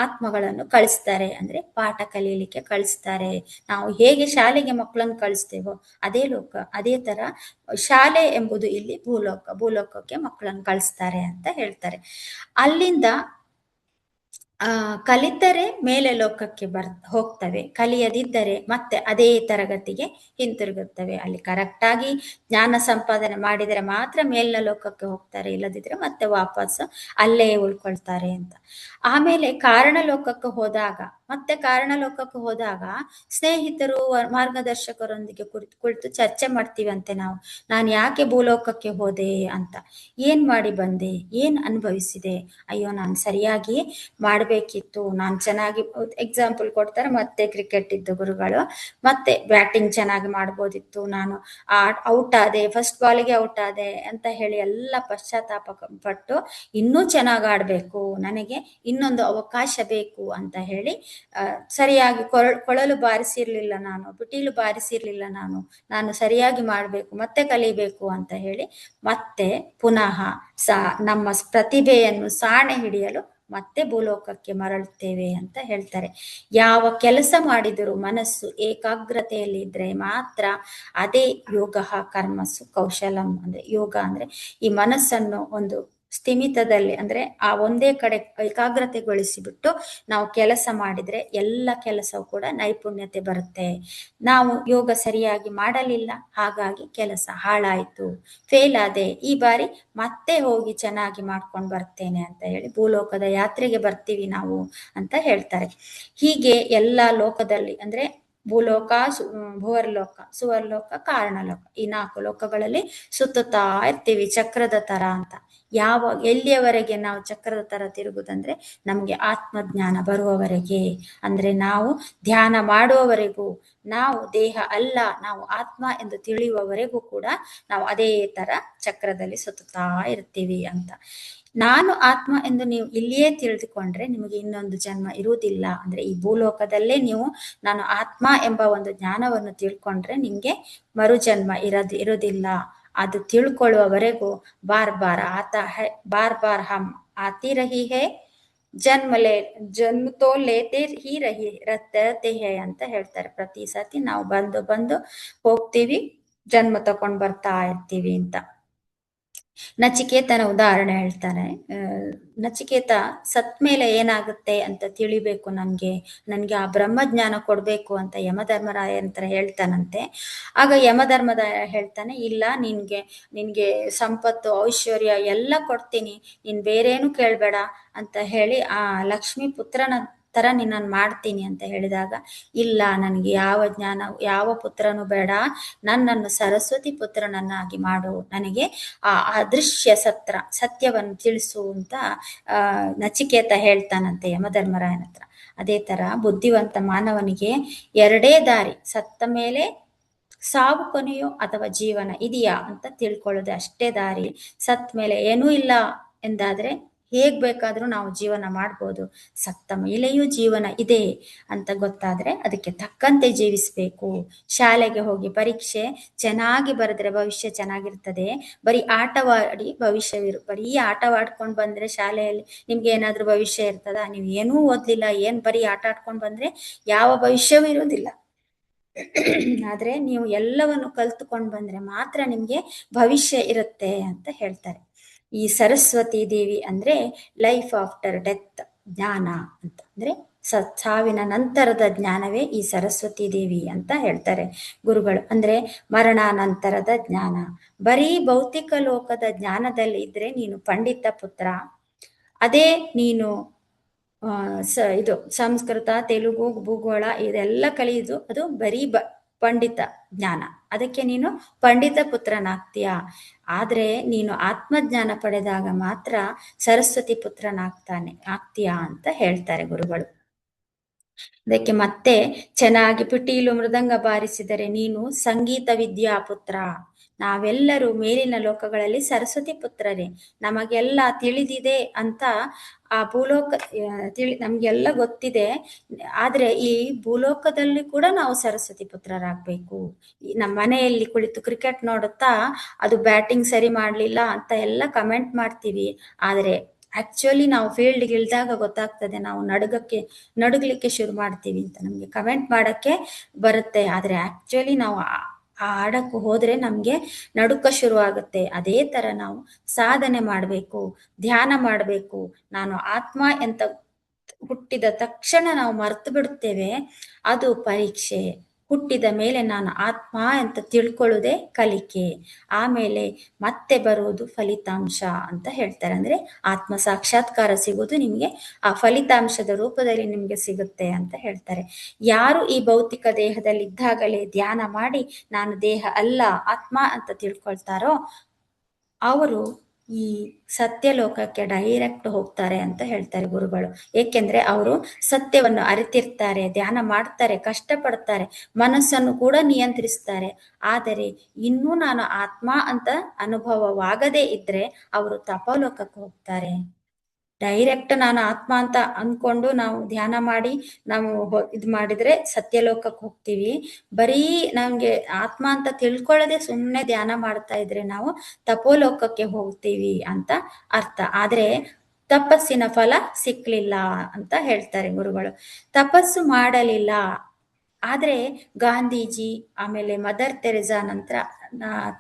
ಆತ್ಮಗಳನ್ನು ಕಳಿಸ್ತಾರೆ. ಅಂದ್ರೆ ಪಾಠ ಕಲೀಲಿಕ್ಕೆ ಕಳಿಸ್ತಾರೆ. ನಾವು ಹೇಗೆ ಶಾಲೆಗೆ ಮಕ್ಕಳನ್ನು ಕಳಿಸ್ತೇವೋ ಅದೇ ಲೋಕ, ಅದೇ ತರ ಶಾಲೆ ಎಂಬುದು ಇಲ್ಲಿ ಭೂಲೋಕಕ್ಕೆ ಮಕ್ಕಳನ್ನು ಕಳಿಸ್ತಾರೆ ಅಂತ ಹೇಳ್ತಾರೆ. ಅಲ್ಲಿಂದ ಕಲಿತರೆ ಮೇಲೆ ಲೋಕಕ್ಕೆ ಹೋಗ್ತವೆ, ಕಲಿಯದಿದ್ದರೆ ಮತ್ತೆ ಅದೇ ತರಗತಿಗೆ ಹಿಂತಿರುಗುತ್ತವೆ. ಅಲ್ಲಿ ಕರೆಕ್ಟಾಗಿ ಜ್ಞಾನ ಸಂಪಾದನೆ ಮಾಡಿದರೆ ಮಾತ್ರ ಮೇಲಿನ ಲೋಕಕ್ಕೆ ಹೋಗ್ತಾರೆ, ಇಲ್ಲದಿದ್ರೆ ಮತ್ತೆ ವಾಪಸ್ ಅಲ್ಲೇ ಉಳ್ಕೊಳ್ತಾರೆ ಅಂತ. ಆಮೇಲೆ ಕಾರಣ ಲೋಕಕ್ಕೆ ಹೋದಾಗ ಮತ್ತೆ ಕಾರಣ ಲೋಕಕ್ಕೆ ಹೋದಾಗ ಸ್ನೇಹಿತರು ಮಾರ್ಗದರ್ಶಕರೊಂದಿಗೆ ಕುಳಿತು ಚರ್ಚೆ ಮಾಡ್ತೀವಂತೆ ನಾವು. ನಾನು ಯಾಕೆ ಭೂಲೋಕಕ್ಕೆ ಹೋದೆ ಅಂತ, ಏನ್ ಮಾಡಿ ಬಂದೆ, ಏನ್ ಅನುಭವಿಸಿದೆ, ಅಯ್ಯೋ ನಾನು ಸರಿಯಾಗಿ ಮಾಡಬೇಕಿತ್ತು, ನಾನು ಚೆನ್ನಾಗಿ ಎಕ್ಸಾಂಪಲ್ ಕೊಡ್ತಾರೆ, ಮತ್ತೆ ಕ್ರಿಕೆಟ್ ಇದ್ದು ಗುರುಗಳು, ಮತ್ತೆ ಬ್ಯಾಟಿಂಗ್ ಚೆನ್ನಾಗಿ ಮಾಡ್ಬೋದಿತ್ತು, ನಾನು ಔಟ್ ಆದೆ, ಫಸ್ಟ್ ಬಾಲಿಗೆ ಔಟ್ ಆದೆ ಅಂತ ಹೇಳಿ ಎಲ್ಲ ಪಶ್ಚಾತ್ತಾಪ ಪಟ್ಟು ಇನ್ನೂ ಚೆನ್ನಾಗಿ ಆಡ್ಬೇಕು, ನನಗೆ ಇನ್ನೊಂದು ಅವಕಾಶ ಬೇಕು ಅಂತ ಹೇಳಿ ಸರಿಯಾಗಿ ಕೊಳಲು ಬಾರಿಸಿರ್ಲಿಲ್ಲ ನಾನು, ಪಿಟೀಲು ಬಾರಿಸಿರ್ಲಿಲ್ಲ ನಾನು ಸರಿಯಾಗಿ ಮಾಡಬೇಕು, ಮತ್ತೆ ಕಲಿಬೇಕು ಅಂತ ಹೇಳಿ ಮತ್ತೆ ಪುನಃ ನಮ್ಮ ಪ್ರತಿಭೆಯನ್ನು ಸಾಣೆ ಹಿಡಿಯಲು ಮತ್ತೆ ಭೂಲೋಕಕ್ಕೆ ಮರಳುತ್ತೇವೆ ಅಂತ ಹೇಳ್ತಾರೆ. ಯಾವ ಕೆಲಸ ಮಾಡಿದರೂ ಮನಸ್ಸು ಏಕಾಗ್ರತೆಯಲ್ಲಿ ಇದ್ರೆ ಮಾತ್ರ ಅದೇ ಯೋಗ ಕರ್ಮಸು ಕೌಶಲಂ. ಅಂದ್ರೆ ಯೋಗ ಅಂದ್ರೆ ಈ ಮನಸ್ಸನ್ನು ಒಂದು ಸ್ಥಿಮಿತದಲ್ಲಿ ಅಂದ್ರೆ ಆ ಒಂದೇ ಕಡೆ ಏಕಾಗ್ರತೆಗೊಳಿಸಿಬಿಟ್ಟು ನಾವು ಕೆಲಸ ಮಾಡಿದ್ರೆ ಎಲ್ಲ ಕೆಲಸವೂ ಕೂಡ ನೈಪುಣ್ಯತೆ ಬರುತ್ತೆ. ನಾವು ಯೋಗ ಸರಿಯಾಗಿ ಮಾಡಲಿಲ್ಲ, ಹಾಗಾಗಿ ಕೆಲಸ ಹಾಳಾಯ್ತು, ಫೇಲ್ ಆದೆ, ಈ ಬಾರಿ ಮತ್ತೆ ಹೋಗಿ ಚೆನ್ನಾಗಿ ಮಾಡ್ಕೊಂಡು ಬರ್ತೇನೆ ಅಂತ ಹೇಳಿ ಭೂಲೋಕದ ಯಾತ್ರೆಗೆ ಬರ್ತೀವಿ ನಾವು ಅಂತ ಹೇಳ್ತಾರೆ. ಹೀಗೆ ಎಲ್ಲ ಲೋಕದಲ್ಲಿ ಅಂದ್ರೆ ಭೂಲೋಕ, ಭುವರ್ಲೋಕ, ಸುವರ್ಲೋಕ, ಕಾರಣಲೋಕ, ಈ 4 ಲೋಕಗಳಲ್ಲಿ ಸುತ್ತುತ್ತಾ ಇರ್ತೀವಿ ಚಕ್ರದ ತರ ಅಂತ. ಎಲ್ಲಿಯವರೆಗೆ ನಾವು ಚಕ್ರದ ತರ ತಿರುಗುದಂದ್ರೆ ನಮ್ಗೆ ಆತ್ಮಜ್ಞಾನ ಬರುವವರೆಗೆ, ಅಂದ್ರೆ ನಾವು ಧ್ಯಾನ ಮಾಡುವವರೆಗೂ, ನಾವು ದೇಹ ಅಲ್ಲ ನಾವು ಆತ್ಮ ಎಂದು ತಿಳಿಯುವವರೆಗೂ ಕೂಡ ನಾವು ಅದೇ ತರ ಚಕ್ರದಲ್ಲಿ ಸುತ್ತುತ್ತಾ ಇರ್ತೀವಿ ಅಂತ. ನಾನು ಆತ್ಮ ಎಂದು ನೀವು ಇಲ್ಲಿಯೇ ತಿಳಿದುಕೊಂಡ್ರೆ ನಿಮಗೆ ಇನ್ನೊಂದು ಜನ್ಮ ಇರುವುದಿಲ್ಲ. ಅಂದ್ರೆ ಈ ಭೂಲೋಕದಲ್ಲೇ ನೀವು ನಾನು ಆತ್ಮ ಎಂಬ ಒಂದು ಜ್ಞಾನವನ್ನು ತಿಳ್ಕೊಂಡ್ರೆ ನಿಮ್ಗೆ ಮರುಜನ್ಮ ಇರೋದಿಲ್ಲ. ಅದು ತಿಳ್ಕೊಳ್ಳುವವರೆಗೂ ಬಾರ್ ಬಾರ್ ಆತಾ ಹೈ, ಬಾರ್ ಬಾರ್ ಹಮ್ ಆತಿ ರಹಿ ಹೈ, ಜನ್ಮ ತೋ ಲೇತೆ ಹಿ ರಹತೆ ಹೈ ಅಂತ ಹೇಳ್ತಾರೆ. ಪ್ರತಿ ಸತಿ ನಾವು ಬಂದು ಹೋಗ್ತೀವಿ, ಜನ್ಮ ತಕೊಂಡ್ ಬರ್ತಾ ಇರ್ತೀವಿ ಅಂತ. ನಚಿಕೇತನ ಉದಾಹರಣೆ ಹೇಳ್ತಾನೆ. ನಚಿಕೇತ ಸತ್ ಮೇಲೆ ಏನಾಗುತ್ತೆ ಅಂತ ತಿಳಿಬೇಕು ನನ್ಗೆ ಆ ಬ್ರಹ್ಮಜ್ಞಾನ ಕೊಡ್ಬೇಕು ಅಂತ ಯಮಧರ್ಮರಾಯ ಅಂತ ಹೇಳ್ತಾನಂತೆ. ಆಗ ಯಮಧರ್ಮರಾಯ ಹೇಳ್ತಾನೆ, ಇಲ್ಲ ನಿನ್ಗೆ ಸಂಪತ್ತು ಐಶ್ವರ್ಯ ಎಲ್ಲ ಕೊಡ್ತೀನಿ, ನೀನ್ ಬೇರೇನು ಕೇಳ್ಬೇಡ ಅಂತ ಹೇಳಿ ಆ ಲಕ್ಷ್ಮೀ ಪುತ್ರನ ತರ ನಿನ್ನನ್ನು ಮಾಡ್ತೀನಿ ಅಂತ ಹೇಳಿದಾಗ, ಇಲ್ಲ ನನಗೆ ಯಾವ ಜ್ಞಾನ ಯಾವ ಪುತ್ರನು ಬೇಡ, ನನ್ನನ್ನು ಸರಸ್ವತಿ ಪುತ್ರನನ್ನಾಗಿ ಮಾಡು, ನನಗೆ ಆ ಅದೃಶ್ಯ ಸತ್ಯವನ್ನು ತಿಳಿಸು ಅಂತ ನಚಿಕೇತ ಹೇಳ್ತಾನಂತೆ ಯಮಧರ್ಮರಾಯನ ಹತ್ರ. ಅದೇ ತರ ಬುದ್ಧಿವಂತ ಮಾನವನಿಗೆ ಎರಡೇ ದಾರಿ, ಸತ್ತ ಮೇಲೆ ಸಾವು ಕೊನೆಯೋ ಅಥವಾ ಜೀವನ ಇದೆಯಾ ಅಂತ ತಿಳ್ಕೊಳ್ಳೋದೆ ಅಷ್ಟೇ ದಾರಿ. ಸತ್ ಮೇಲೆ ಏನೂ ಇಲ್ಲ ಎಂದಾದ್ರೆ ಹೇಗ್ ಬೇಕಾದ್ರೂ ನಾವು ಜೀವನ ಮಾಡ್ಬೋದು, ಸತ್ತ ಮೇಲೆಯೂ ಜೀವನ ಇದೆ ಅಂತ ಗೊತ್ತಾದ್ರೆ ಅದಕ್ಕೆ ತಕ್ಕಂತೆ ಜೀವಿಸ್ಬೇಕು. ಶಾಲೆಗೆ ಹೋಗಿ ಪರೀಕ್ಷೆ ಚೆನ್ನಾಗಿ ಬರೆದ್ರೆ ಭವಿಷ್ಯ ಚೆನ್ನಾಗಿರ್ತದೆ, ಬರೀ ಆಟವಾಡಿ ಬರೀ ಆಟವಾಡ್ಕೊಂಡು ಬಂದ್ರೆ ಶಾಲೆಯಲ್ಲಿ ನಿಮ್ಗೆ ಏನಾದ್ರೂ ಭವಿಷ್ಯ ಇರ್ತದ? ನೀವು ಏನೂ ಓದ್ಲಿಲ್ಲ, ಬರೀ ಆಟ ಆಡ್ಕೊಂಡು ಬಂದ್ರೆ ಯಾವ ಭವಿಷ್ಯವೂ ಇರೋದಿಲ್ಲ. ಆದ್ರೆ ನೀವು ಎಲ್ಲವನ್ನು ಕಲ್ತುಕೊಂಡು ಬಂದ್ರೆ ಮಾತ್ರ ನಿಮ್ಗೆ ಭವಿಷ್ಯ ಇರುತ್ತೆ ಅಂತ ಹೇಳ್ತಾರೆ. ಈ ಸರಸ್ವತಿ ದೇವಿ ಅಂದ್ರೆ ಲೈಫ್ ಆಫ್ಟರ್ ಡೆತ್ ಜ್ಞಾನ ಅಂತ, ಅಂದ್ರೆ ಸಾವಿನ ನಂತರದ ಜ್ಞಾನವೇ ಈ ಸರಸ್ವತಿ ದೇವಿ ಅಂತ ಹೇಳ್ತಾರೆ ಗುರುಗಳು. ಅಂದ್ರೆ ಮರಣಾನಂತರದ ಜ್ಞಾನ. ಬರೀ ಭೌತಿಕ ಲೋಕದ ಜ್ಞಾನದಲ್ಲಿ ಇದ್ರೆ ನೀನು ಪಂಡಿತ ಪುತ್ರ, ಅದೇ ನೀನು ಇದು ಸಂಸ್ಕೃತ, ತೆಲುಗು, ಭೂಗೋಳ ಇದೆಲ್ಲ ಕಲಿಯುದು ಅದು ಬರೀ ಪಂಡಿತ ಜ್ಞಾನ, ಅದಕ್ಕೆ ನೀನು ಪಂಡಿತ ಪುತ್ರನಾಗ್ತೀಯ. ಆದ್ರೆ ನೀನು ಆತ್ಮಜ್ಞಾನ ಪಡೆದಾಗ ಮಾತ್ರ ಸರಸ್ವತಿ ಆಗ್ತೀಯಾ ಅಂತ ಹೇಳ್ತಾರೆ ಗುರುಗಳು. ಅದಕ್ಕೆ ಮತ್ತೆ ಚೆನ್ನಾಗಿ ಪಿಟೀಲು ಮೃದಂಗ ಬಾರಿಸಿದರೆ ನೀನು ಸಂಗೀತ ವಿದ್ಯಾ ಪುತ್ರ. ನಾವೆಲ್ಲರೂ ಮೇಲಿನ ಲೋಕಗಳಲ್ಲಿ ಸರಸ್ವತಿ ಪುತ್ರರೇ, ನಮಗೆಲ್ಲ ತಿಳಿದಿದೆ ಅಂತ ಆ ಭೂಲೋಕ ನಮ್ಗೆಲ್ಲ ಗೊತ್ತಿದೆ. ಆದ್ರೆ ಈ ಭೂಲೋಕದಲ್ಲಿ ಕೂಡ ನಾವು ಸರಸ್ವತಿ ಪುತ್ರರಾಗ್ಬೇಕು. ನಮ್ಮ ಮನೆಯಲ್ಲಿ ಕುಳಿತು ಕ್ರಿಕೆಟ್ ನೋಡುತ್ತಾ ಅದು ಬ್ಯಾಟಿಂಗ್ ಸರಿ ಮಾಡ್ಲಿಲ್ಲ ಅಂತ ಎಲ್ಲ ಕಮೆಂಟ್ ಮಾಡ್ತೀವಿ. ಆದ್ರೆ ಆಕ್ಚುಲಿ ನಾವು ಫೀಲ್ಡ್ಗೆ ಇಳಿದಾಗ ಗೊತ್ತಾಗ್ತದೆ, ನಾವು ನಡುಗ್ಲಿಕ್ಕೆ ಶುರು ಮಾಡ್ತೀವಿ ಅಂತ. ನಮ್ಗೆ ಕಮೆಂಟ್ ಮಾಡಕ್ಕೆ ಬರುತ್ತೆ, ಆದ್ರೆ ಆಕ್ಚುಲಿ ನಾವು ಆಡಕ್ಕೆ ಹೋದ್ರೆ ನಮ್ಗೆ ನಡುಕ ಶುರು ಆಗುತ್ತೆ. ಅದೇ ತರ ನಾವು ಸಾಧನೆ ಮಾಡ್ಬೇಕು, ಧ್ಯಾನ ಮಾಡ್ಬೇಕು. ನಾನು ಆತ್ಮ ಅಂತ ಹುಟ್ಟಿದ ತಕ್ಷಣ ನಾವು ಮರ್ತು ಬಿಡುತ್ತೇವೆ, ಅದು ಪರೀಕ್ಷೆ. ಹುಟ್ಟಿದ ಮೇಲೆ ನಾನು ಆತ್ಮ ಅಂತ ತಿಳ್ಕೊಳ್ಳುವುದೇ ಕಲಿಕೆ, ಆಮೇಲೆ ಮತ್ತೆ ಬರುವುದು ಫಲಿತಾಂಶ ಅಂತ ಹೇಳ್ತಾರೆ. ಅಂದ್ರೆ ಆತ್ಮ ಸಾಕ್ಷಾತ್ಕಾರ ಸಿಗುವುದು ನಿಮಗೆ ಆ ಫಲಿತಾಂಶದ ರೂಪದಲ್ಲಿ ನಿಮಗೆ ಸಿಗುತ್ತೆ ಅಂತ ಹೇಳ್ತಾರೆ. ಯಾರು ಈ ಭೌತಿಕ ದೇಹದಲ್ಲಿ ಇದ್ದಾಗಲೇ ಧ್ಯಾನ ಮಾಡಿ ನಾನು ದೇಹ ಅಲ್ಲ ಆತ್ಮ ಅಂತ ತಿಳ್ಕೊಳ್ತಾರೋ ಅವರು ಈ ಸತ್ಯಲೋಕಕ್ಕೆ ಡೈರೆಕ್ಟ್ ಹೋಗ್ತಾರೆ ಅಂತ ಹೇಳ್ತಾರೆ ಗುರುಗಳು. ಏಕೆಂದ್ರೆ ಅವರು ಸತ್ಯವನ್ನು ಅರಿತಿರ್ತಾರೆ, ಧ್ಯಾನ ಮಾಡ್ತಾರೆ, ಕಷ್ಟಪಡ್ತಾರೆ, ಮನಸ್ಸನ್ನು ಕೂಡ ನಿಯಂತ್ರಿಸ್ತಾರೆ. ಆದರೆ ಇನ್ನೂ ನಾನು ಆತ್ಮ ಅಂತ ಅನುಭವವಾಗದೇ ಇದ್ರೆ ಅವರು ತಪೋಲೋಕಕ್ಕೆ ಹೋಗ್ತಾರೆ. ಡೈರೆಕ್ಟ್ ನಾನು ಆತ್ಮ ಅಂತ ಅನ್ಕೊಂಡು ನಾವು ಧ್ಯಾನ ಮಾಡಿ ನಾವು ಇದು ಮಾಡಿದ್ರೆ ಸತ್ಯಲೋಕಕ್ಕೆ ಹೋಗ್ತೀವಿ. ಬರೀ ನಮ್ಗೆ ಆತ್ಮ ಅಂತ ತಿಳ್ಕೊಳ್ಳದೆ ಸುಮ್ಮನೆ ಧ್ಯಾನ ಮಾಡ್ತಾ ಇದ್ರೆ ನಾವು ತಪೋಲೋಕಕ್ಕೆ ಹೋಗ್ತೀವಿ ಅಂತ ಅರ್ಥ. ಆದ್ರೆ ತಪಸ್ಸಿನ ಫಲ ಸಿಕ್ಲಿಲ್ಲ ಅಂತ ಹೇಳ್ತಾರೆ ಗುರುಗಳು. ತಪಸ್ಸು ಮಾಡಲಿಲ್ಲ ಆದ್ರೆ ಗಾಂಧೀಜಿ ಆಮೇಲೆ ಮದರ್ ತೆರೆಸಾ ನಂತರ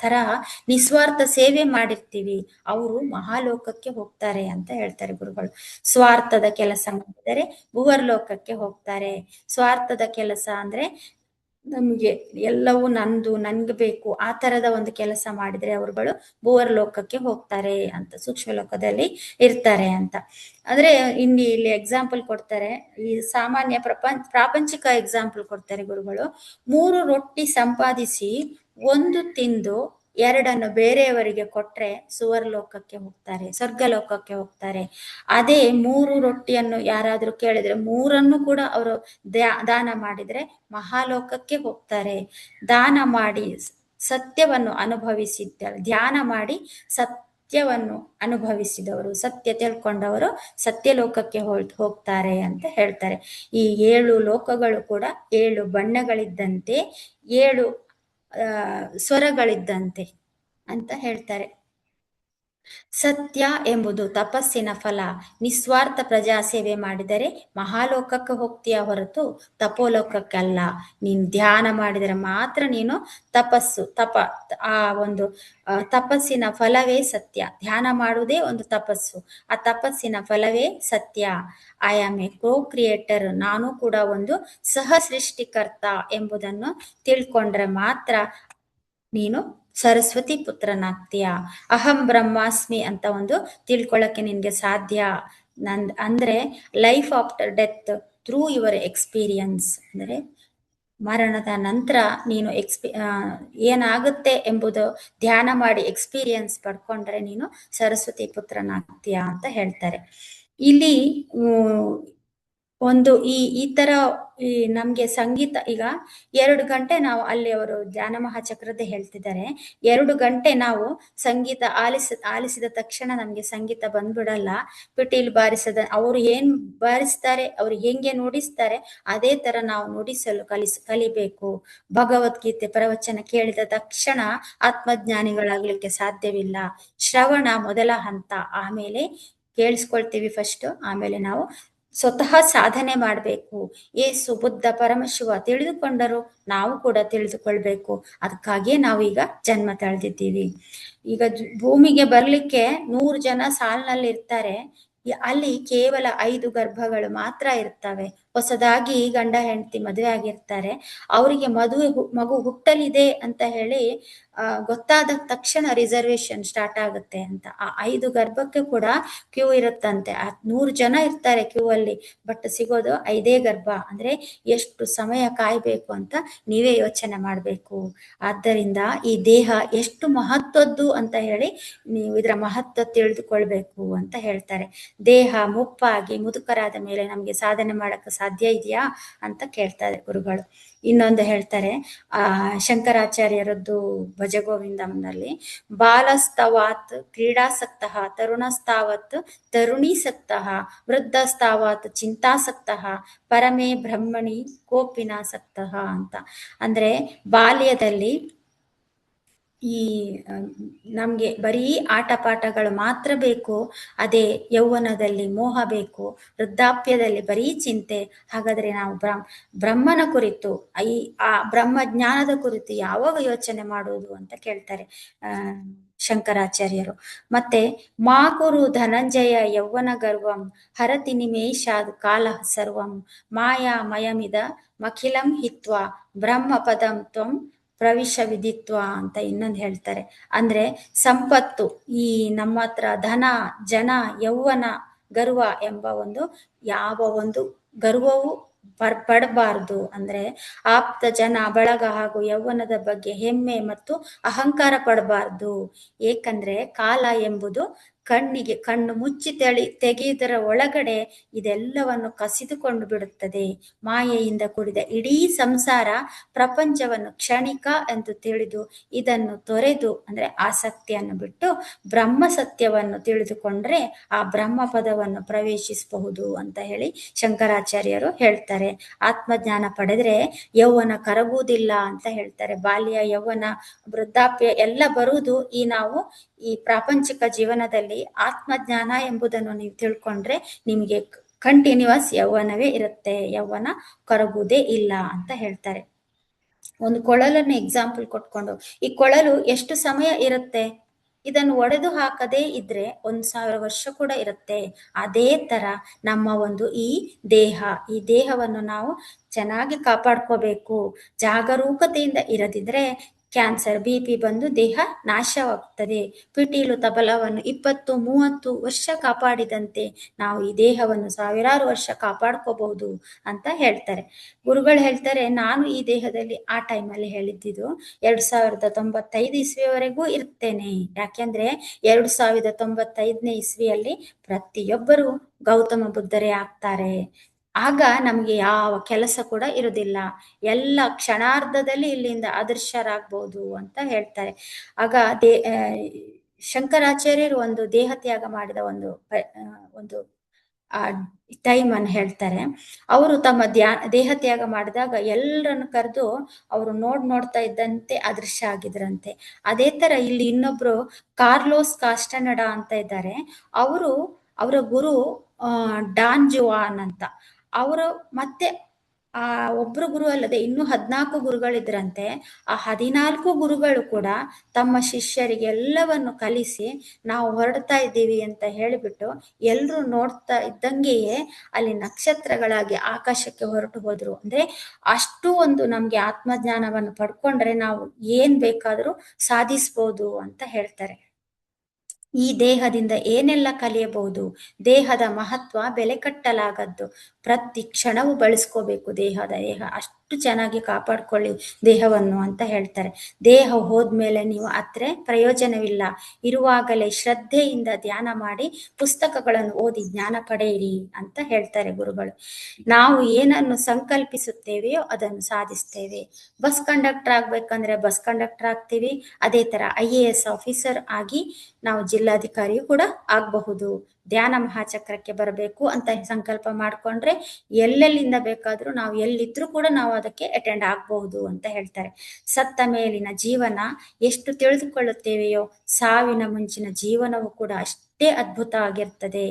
ತರಹ ನಿಸ್ವಾರ್ಥ ಸೇವೆ ಮಾಡಿರ್ತೀವಿ, ಅವರು ಮಹಾಲೋಕಕ್ಕೆ ಹೋಗ್ತಾರೆ ಅಂತ ಹೇಳ್ತಾರೆ ಗುರುಗಳು. ಸ್ವಾರ್ಥದ ಕೆಲಸ ಮಾಡಿದರೆ ಭುವರ್ಲೋಕಕ್ಕೆ ಹೋಗ್ತಾರೆ. ಸ್ವಾರ್ಥದ ಕೆಲಸ ಅಂದ್ರೆ ನಮ್ಗೆ ಎಲ್ಲವೂ ನಂದು ನನ್ಗೆ ಬೇಕು ಆ ತರದ ಒಂದು ಕೆಲಸ ಮಾಡಿದ್ರೆ ಅವರುಗಳು ಭುವರ್ ಲೋಕಕ್ಕೆ ಹೋಗ್ತಾರೆ ಅಂತ, ಸೂಕ್ಷ್ಮ ಲೋಕದಲ್ಲಿ ಇರ್ತಾರೆ ಅಂತ. ಅಂದ್ರೆ ಇಲ್ಲಿ ಎಕ್ಸಾಂಪಲ್ ಕೊಡ್ತಾರೆ, ಈ ಸಾಮಾನ್ಯ ಪ್ರಾಪಂಚಿಕ ಎಕ್ಸಾಂಪಲ್ ಕೊಡ್ತಾರೆ ಗುರುಗಳು. 3 ರೊಟ್ಟಿ ಸಂಪಾದಿಸಿ 1 ತಿಂದು 2 ಬೇರೆಯವರಿಗೆ ಕೊಟ್ರೆ ಸುವರ್ಲೋಕಕ್ಕೆ ಹೋಗ್ತಾರೆ, ಸ್ವರ್ಗಲೋಕಕ್ಕೆ ಹೋಗ್ತಾರೆ. ಅದೇ 3 ರೊಟ್ಟಿಯನ್ನು ಯಾರಾದ್ರೂ ಕೇಳಿದ್ರೆ 3 ಕೂಡ ಅವರು ದಾನ ಮಾಡಿದ್ರೆ ಮಹಾಲೋಕಕ್ಕೆ ಹೋಗ್ತಾರೆ. ದಾನ ಮಾಡಿ ಸತ್ಯವನ್ನು ಅನುಭವಿಸಿದ್ದಾರೆ, ಧ್ಯಾನ ಮಾಡಿ ಸತ್ಯವನ್ನು ಅನುಭವಿಸಿದವರು, ಸತ್ಯ ತಿಳ್ಕೊಂಡವರು ಸತ್ಯಲೋಕಕ್ಕೆ ಹೋಗ್ತಾರೆ ಅಂತ ಹೇಳ್ತಾರೆ. ಈ 7 ಲೋಕಗಳು ಕೂಡ 7 ಬಣ್ಣಗಳಿದ್ದಂತೆ, 7 ಸ್ವರಗಳಿದ್ದಂತೆ ಅಂತ ಹೇಳ್ತಾರೆ. ಸತ್ಯ ಎಂಬುದು ತಪಸ್ಸಿನ ಫಲ. ನಿಸ್ವಾರ್ಥ ಪ್ರಜಾ ಸೇವೆ ಮಾಡಿದರೆ ಮಹಾಲೋಕಕ್ಕೆ ಹೋಗ್ತೀಯ ಹೊರತು ತಪೋಲೋಕಕ್ಕಲ್ಲ. ನೀನು ಧ್ಯಾನ ಮಾಡಿದರೆ ಮಾತ್ರ ನೀನು ಆ ಒಂದು ತಪಸ್ಸಿನ ಫಲವೇ ಸತ್ಯ. ಧ್ಯಾನ ಮಾಡುವುದೇ ಒಂದು ತಪಸ್ಸು, ಆ ತಪಸ್ಸಿನ ಫಲವೇ ಸತ್ಯ. I am a co creator, ನಾನು ಕೂಡ ಒಂದು ಸಹ ಸೃಷ್ಟಿಕರ್ತ ಎಂಬುದನ್ನು ತಿಳ್ಕೊಂಡ್ರೆ ಮಾತ್ರ ನೀನು ಸರಸ್ವತಿ ಪುತ್ರನಾಗ್ತೀಯ. ಅಹಂ ಬ್ರಹ್ಮಾಸ್ಮಿ ಅಂತ ಒಂದು ತಿಳ್ಕೊಳ್ಳಕ್ಕೆ ನಿನ್ಗೆ ಸಾಧ್ಯ. ಅಂದ್ರೆ life after death through your experience, ಅಂದರೆ ಮರಣದ ನಂತರ ನೀನು ಏನಾಗುತ್ತೆ ಎಂಬುದು ಧ್ಯಾನ ಮಾಡಿ ಎಕ್ಸ್ಪೀರಿಯನ್ಸ್ ಪಡ್ಕೊಂಡ್ರೆ ನೀನು ಸರಸ್ವತಿ ಪುತ್ರನಾಗ್ತೀಯ ಅಂತ ಹೇಳ್ತಾರೆ. ಇಲ್ಲಿ ಒಂದು ಈ ತರ ನಮ್ಗೆ ಸಂಗೀತ ಈಗ 2 ಗಂಟೆ ನಾವು ಅಲ್ಲಿ ಅವರು ಧ್ಯಾನ ಮಹಾಚಕ್ರತೆ ಹೇಳ್ತಿದ್ದಾರೆ, 2 ಗಂಟೆ ನಾವು ಸಂಗೀತ ಆಲಿಸಿದ ತಕ್ಷಣ ನಮ್ಗೆ ಸಂಗೀತ ಬಂದ್ಬಿಡಲ್ಲ. ಪಿಟೀಲ್ ಬಾರಿಸದ ಅವರು ಏನ್ ಬಾರಿಸ್ತಾರೆ, ಅವ್ರು ಹೆಂಗೆ ನುಡಿಸ್ತಾರೆ ಅದೇ ತರ ನಾವು ನುಡಿಸಲು ಕಲಿಬೇಕು. ಭಗವದ್ಗೀತೆ ಪ್ರವಚನ ಕೇಳಿದ ತಕ್ಷಣ ಆತ್ಮಜ್ಞಾನಿಗಳಾಗ್ಲಿಕ್ಕೆ ಸಾಧ್ಯವಿಲ್ಲ. ಶ್ರವಣ ಮೊದಲ ಹಂತ, ಆಮೇಲೆ ಕೇಳಿಸ್ಕೊಳ್ತೀವಿ ಫಸ್ಟ್, ಆಮೇಲೆ ನಾವು ಸ್ವತಃ ಸಾಧನೆ ಮಾಡಬೇಕು. ಯೇಸು ಬುದ್ಧ ಪರಮಶಿವ ತಿಳಿದುಕೊಂಡರು, ನಾವು ಕೂಡ ತಿಳಿದುಕೊಳ್ಬೇಕು. ಅದಕ್ಕಾಗಿಯೇ ನಾವು ಈಗ ಜನ್ಮ ತಳೆದಿದ್ದೀವಿ. ಈಗ ಭೂಮಿಗೆ ಬರ್ಲಿಕ್ಕೆ 100 ಜನ ಸಾಲಿನಲ್ಲಿ ಇರ್ತಾರೆ, ಅಲ್ಲಿ ಕೇವಲ 5 ಗರ್ಭಗಳು ಮಾತ್ರ ಇರ್ತವೆ. ಹೊಸದಾಗಿ ಗಂಡ ಹೆಂಡತಿ ಮದುವೆ ಆಗಿರ್ತಾರೆ, ಅವರಿಗೆ ಮಗು ಹುಟ್ಟಲಿದೆ ಅಂತ ಹೇಳಿ ಗೊತ್ತಾದ ತಕ್ಷಣ ರಿಸರ್ವೇಶನ್ ಸ್ಟಾರ್ಟ್ ಆಗುತ್ತೆ ಅಂತ. ಆ 5 ಗರ್ಭಕ್ಕೆ ಕೂಡ ಕ್ಯೂ ಇರುತ್ತಂತೆ. 100 ಜನ ಇರ್ತಾರೆ ಕ್ಯೂ ಅಲ್ಲಿ, ಬಟ್ ಸಿಗೋದು 5 ಗರ್ಭ. ಅಂದ್ರೆ ಎಷ್ಟು ಸಮಯ ಕಾಯ್ಬೇಕು ಅಂತ ನೀವೇ ಯೋಚನೆ ಮಾಡ್ಬೇಕು. ಆದ್ದರಿಂದ ಈ ದೇಹ ಎಷ್ಟು ಮಹತ್ವದ್ದು ಅಂತ ಹೇಳಿ ನೀವು ಇದರ ಮಹತ್ವ ತಿಳಿದುಕೊಳ್ಬೇಕು ಅಂತ ಹೇಳ್ತಾರೆ. ದೇಹ ಮುಪ್ಪಾಗಿ ಮುದುಕರಾದ ಮೇಲೆ ನಮ್ಗೆ ಸಾಧನೆ ಮಾಡಕ್ಕೆ ಸಾಧ್ಯ ಇದೆಯಾ ಅಂತ ಕೇಳ್ತಾರೆ ಗುರುಗಳು. ಇನ್ನೊಂದು ಹೇಳ್ತಾರೆ, ಶಂಕರಾಚಾರ್ಯರದ್ದು ಭಜಗೋವಿಂದಂನಲ್ಲಿ, ಬಾಲಸ್ತವಾತ್ ಕ್ರೀಡಾಸಕ್ತಃ, ತರುಣಸ್ತಾವತ್ ತರುಣೀಸಕ್ತಃ, ವೃದ್ಧಸ್ತಾವತ್ ಚಿಂತಾಸಕ್ತಃ, ಪರಮೇ ಬ್ರಹ್ಮಣಿ ಕೋಪಿನಾಸಕ್ತಃ ಅಂತ. ಅಂದ್ರೆ ಬಾಲ್ಯದಲ್ಲಿ ಈ ನಮ್ಗೆ ಬರೀ ಆಟ ಪಾಠಗಳು ಮಾತ್ರ ಬೇಕು, ಅದೇ ಯೌವನದಲ್ಲಿ ಮೋಹ ಬೇಕು, ವೃದ್ಧಾಪ್ಯದಲ್ಲಿ ಬರೀ ಚಿಂತೆ. ಹಾಗಾದ್ರೆ ನಾವು ಬ್ರಹ್ಮನ ಕುರಿತು ಆ ಬ್ರಹ್ಮ ಜ್ಞಾನದ ಕುರಿತು ಯಾವಾಗ ಯೋಚನೆ ಮಾಡುವುದು ಅಂತ ಕೇಳ್ತಾರೆ. ಶಂಕರಾಚಾರ್ಯರು. ಮತ್ತೆ ಮಾ ಕುರು ಧನಂಜಯ ಯೌವನ ಗರ್ವಂ ಹರತಿ ನಿಮೇಷಾದ್ ಕಾಲ ಸರ್ವಂ ಮಾಯಾಮಯಮಿದ ಮಖಿಲಂ ಹಿತ್ವಾ ಬ್ರಹ್ಮ ಪದಂ ತ್ವಂ ಪ್ರವಿಶ ವಿದಿತ್ವ ಅಂತ ಇನ್ನೊಂದು ಹೇಳ್ತಾರೆ. ಅಂದ್ರೆ ಸಂಪತ್ತು, ಈ ನಮ್ಮ ಹತ್ರ ಧನ, ಜನ, ಯೌವನ, ಗರ್ವ ಎಂಬ ಒಂದು ಯಾವ ಒಂದು ಗರ್ವವು ಪಡಬಾರ್ದು. ಅಂದ್ರೆ ಆಪ್ತ ಜನ ಬಳಗ ಹಾಗೂ ಯೌವನದ ಬಗ್ಗೆ ಹೆಮ್ಮೆ ಮತ್ತು ಅಹಂಕಾರ ಪಡಬಾರ್ದು. ಏಕೆಂದ್ರೆ ಕಾಲ ಎಂಬುದು ಕಣ್ಣು ಮುಚ್ಚಿ ತೆಗೆಯುವುದರ ಒಳಗಡೆ ಇದೆಲ್ಲವನ್ನು ಕಸಿದುಕೊಂಡು ಬಿಡುತ್ತದೆ. ಮಾಯೆಯಿಂದ ಕೂಡಿದ ಇಡೀ ಸಂಸಾರ ಪ್ರಪಂಚವನ್ನು ಕ್ಷಣಿಕ ಎಂದು ತಿಳಿದು ಇದನ್ನು ತೊರೆದು ಅಂದ್ರೆ ಆಸಕ್ತಿಯನ್ನು ಬಿಟ್ಟು ಬ್ರಹ್ಮ ಸತ್ಯವನ್ನು ತಿಳಿದುಕೊಂಡ್ರೆ ಆ ಬ್ರಹ್ಮ ಪದವನ್ನು ಪ್ರವೇಶಿಸಬಹುದು ಅಂತ ಹೇಳಿ ಶಂಕರಾಚಾರ್ಯರು ಹೇಳ್ತಾರೆ. ಆತ್ಮಜ್ಞಾನ ಪಡೆದ್ರೆ ಯೌವನ ಕರಗುವುದಿಲ್ಲ ಅಂತ ಹೇಳ್ತಾರೆ. ಬಾಲ್ಯ, ಯೌವನ, ವೃದ್ಧಾಪ್ಯ ಎಲ್ಲ ಬರುವುದು ಈ ಪ್ರಾಪಂಚಿಕ ಜೀವನದಲ್ಲಿ. ಆತ್ಮಜ್ಞಾನ ಎಂಬುದನ್ನು ನೀವು ತಿಳ್ಕೊಂಡ್ರೆ ನಿಮಗೆ ಕಂಟಿನ್ಯೂಸ್ ಯೌವನವೇ ಇರುತ್ತೆ, ಯೌವನ ಕರಗುವುದೇ ಇಲ್ಲ ಅಂತ ಹೇಳ್ತಾರೆ. ಒಂದು ಕೊಳಲನ್ನು ಎಕ್ಸಾಂಪಲ್ ಕೊಟ್ಕೊಂಡು, ಈ ಕೊಳಲು ಎಷ್ಟು ಸಮಯ ಇರುತ್ತೆ? ಇದನ್ನು ಒಡೆದು ಹಾಕದೇ ಇದ್ರೆ 1000 ವರ್ಷ ಕೂಡ ಇರುತ್ತೆ. ಅದೇ ತರ ನಮ್ಮ ಈ ದೇಹವನ್ನು ನಾವು ಚೆನ್ನಾಗಿ ಕಾಪಾಡ್ಕೋಬೇಕು. ಜಾಗರೂಕತೆಯಿಂದ ಇರದಿದ್ರೆ ಕ್ಯಾನ್ಸರ್, BP ಬಂದು ದೇಹ ನಾಶವಾಗುತ್ತದೆ. ಪಿಟೀಲು ತಬಲವನ್ನು 20-30 ವರ್ಷ ಕಾಪಾಡಿದಂತೆ ನಾವು ಈ ದೇಹವನ್ನು ಸಾವಿರಾರು ವರ್ಷ ಕಾಪಾಡ್ಕೋಬಹುದು ಅಂತ ಹೇಳ್ತಾರೆ. ಗುರುಗಳು ಹೇಳ್ತಾರೆ, ನಾನು ಈ ದೇಹದಲ್ಲಿ ಆ ಟೈಮಲ್ಲಿ ಹೇಳಿದ್ದು 2095 ಇಸ್ವಿಯವರೆಗೂ ಇರ್ತೇನೆ. ಯಾಕೆಂದ್ರೆ 2095ನೇ ಇಸ್ವಿಯಲ್ಲಿ ಪ್ರತಿಯೊಬ್ಬರು ಗೌತಮ ಬುದ್ಧರೇ ಆಗ್ತಾರೆ. ಆಗ ನಮ್ಗೆ ಯಾವ ಕೆಲಸ ಕೂಡ ಇರುವುದಿಲ್ಲ, ಎಲ್ಲ ಕ್ಷಣಾರ್ಧದಲ್ಲಿ ಇಲ್ಲಿಂದ ಅದೃಶ್ಯರಾಗ್ಬೋದು ಅಂತ ಹೇಳ್ತಾರೆ. ಆಗ ಶಂಕರಾಚಾರ್ಯರು ಒಂದು ದೇಹ ತ್ಯಾಗ ಮಾಡಿದ ಒಂದು ಟೈಮ್ ಅನ್ನು ಹೇಳ್ತಾರೆ. ಅವರು ತಮ್ಮ ದೇಹ ತ್ಯಾಗ ಮಾಡಿದಾಗ ಎಲ್ಲರನ್ನು ಕರೆದು ಅವರು ನೋಡ್ತಾ ಇದ್ದಂತೆ ಅದೃಶ್ಯ ಆಗಿದ್ರಂತೆ. ಅದೇ ತರ ಇಲ್ಲಿ ಇನ್ನೊಬ್ರು ಕಾರ್ಲೋಸ್ ಕಾಸ್ಟನಡ ಅಂತ ಇದ್ದಾರೆ. ಅವರ ಗುರು ಡಾನ್ ಜುವಾನ್ ಅಂತ. ಅವರು ಮತ್ತೆ ಒಬ್ರು ಗುರು ಅಲ್ಲದೆ ಇನ್ನೂ 14 ಗುರುಗಳಿದ್ರಂತೆ. ಆ 14 ಗುರುಗಳು ಕೂಡ ತಮ್ಮ ಶಿಷ್ಯರಿಗೆ ಎಲ್ಲವನ್ನು ಕಲಿಸಿ ನಾವು ಹೊರಡ್ತಾ ಇದ್ದೀವಿ ಅಂತ ಹೇಳಿಬಿಟ್ಟು ಎಲ್ರು ನೋಡ್ತಾ ಇದ್ದಂಗೆಯೇ ಅಲ್ಲಿ ನಕ್ಷತ್ರಗಳಾಗಿ ಆಕಾಶಕ್ಕೆ ಹೊರಟು ಹೋದ್ರು. ಅಂದ್ರೆ ಅಷ್ಟು ನಮ್ಗೆ ಆತ್ಮಜ್ಞಾನವನ್ನು ಪಡ್ಕೊಂಡ್ರೆ ನಾವು ಏನ್ ಬೇಕಾದ್ರೂ ಸಾಧಿಸ್ಬೋದು ಅಂತ ಹೇಳ್ತಾರೆ. ಈ ದೇಹದಿಂದ ಏನೆಲ್ಲ ಕಲಿಯಬಹುದು? ದೇಹದ ಮಹತ್ವ ಬೆಲೆ ಕಟ್ಟಲಾಗದ್ದು. ಪ್ರತಿ ಕ್ಷಣವೂ ಬಳಸ್ಕೋಬೇಕು ದೇಹ ಅಷ್ಟು ಚೆನ್ನಾಗಿ ಕಾಪಾಡ್ಕೊಳ್ಳಿ ದೇಹವನ್ನು ಅಂತ ಹೇಳ್ತಾರೆ. ದೇಹ ಹೋದ್ಮೇಲೆ ನೀವು ಅತ್ರೆ ಪ್ರಯೋಜನವಿಲ್ಲ. ಇರುವಾಗಲೇ ಶ್ರದ್ಧೆಯಿಂದ ಧ್ಯಾನ ಮಾಡಿ ಪುಸ್ತಕಗಳನ್ನು ಓದಿ ಜ್ಞಾನ ಪಡೆಯಿರಿ ಅಂತ ಹೇಳ್ತಾರೆ ಗುರುಗಳು. ನಾವು ಏನನ್ನು ಸಂಕಲ್ಪಿಸುತ್ತೇವೆಯೋ ಅದನ್ನು ಸಾಧಿಸ್ತೇವೆ. ಬಸ್ ಕಂಡಕ್ಟರ್ ಆಗ್ಬೇಕಂದ್ರೆ ಬಸ್ ಕಂಡಕ್ಟರ್ ಆಗ್ತೀವಿ. ಅದೇ ತರ IAS ಆಫೀಸರ್ ಆಗಿ ನಾವು ಜಿಲ್ಲಾಧಿಕಾರಿಯೂ ಕೂಡ ಆಗಬಹುದು. ಧ್ಯಾನ ಮಹಾಚಕ್ರಕ್ಕೆ ಬರಬೇಕು ಅಂತ ಸಂಕಲ್ಪ ಮಾಡ್ಕೊಂಡ್ರೆ ಎಲ್ಲೆಲ್ಲಿಂದ ಬೇಕಾದ್ರೂ ನಾವು ಎಲ್ಲಿದ್ರೂ ಕೂಡ ನಾವು ಅದಕ್ಕೆ ಅಟೆಂಡ್ ಆಗಬಹುದು ಅಂತ ಹೇಳ್ತಾರೆ. ಸತ್ತ ಮೇಲಿನ ಜೀವನ ಎಷ್ಟು ತಿಳಿದುಕೊಳ್ಳುತ್ತೇವೆಯೋ ಸಾವಿನ ಮುಂಚಿನ ಜೀವನವೂ ಕೂಡ ಅಷ್ಟೇ ಅದ್ಭುತ ಆಗಿರ್ತದೆ.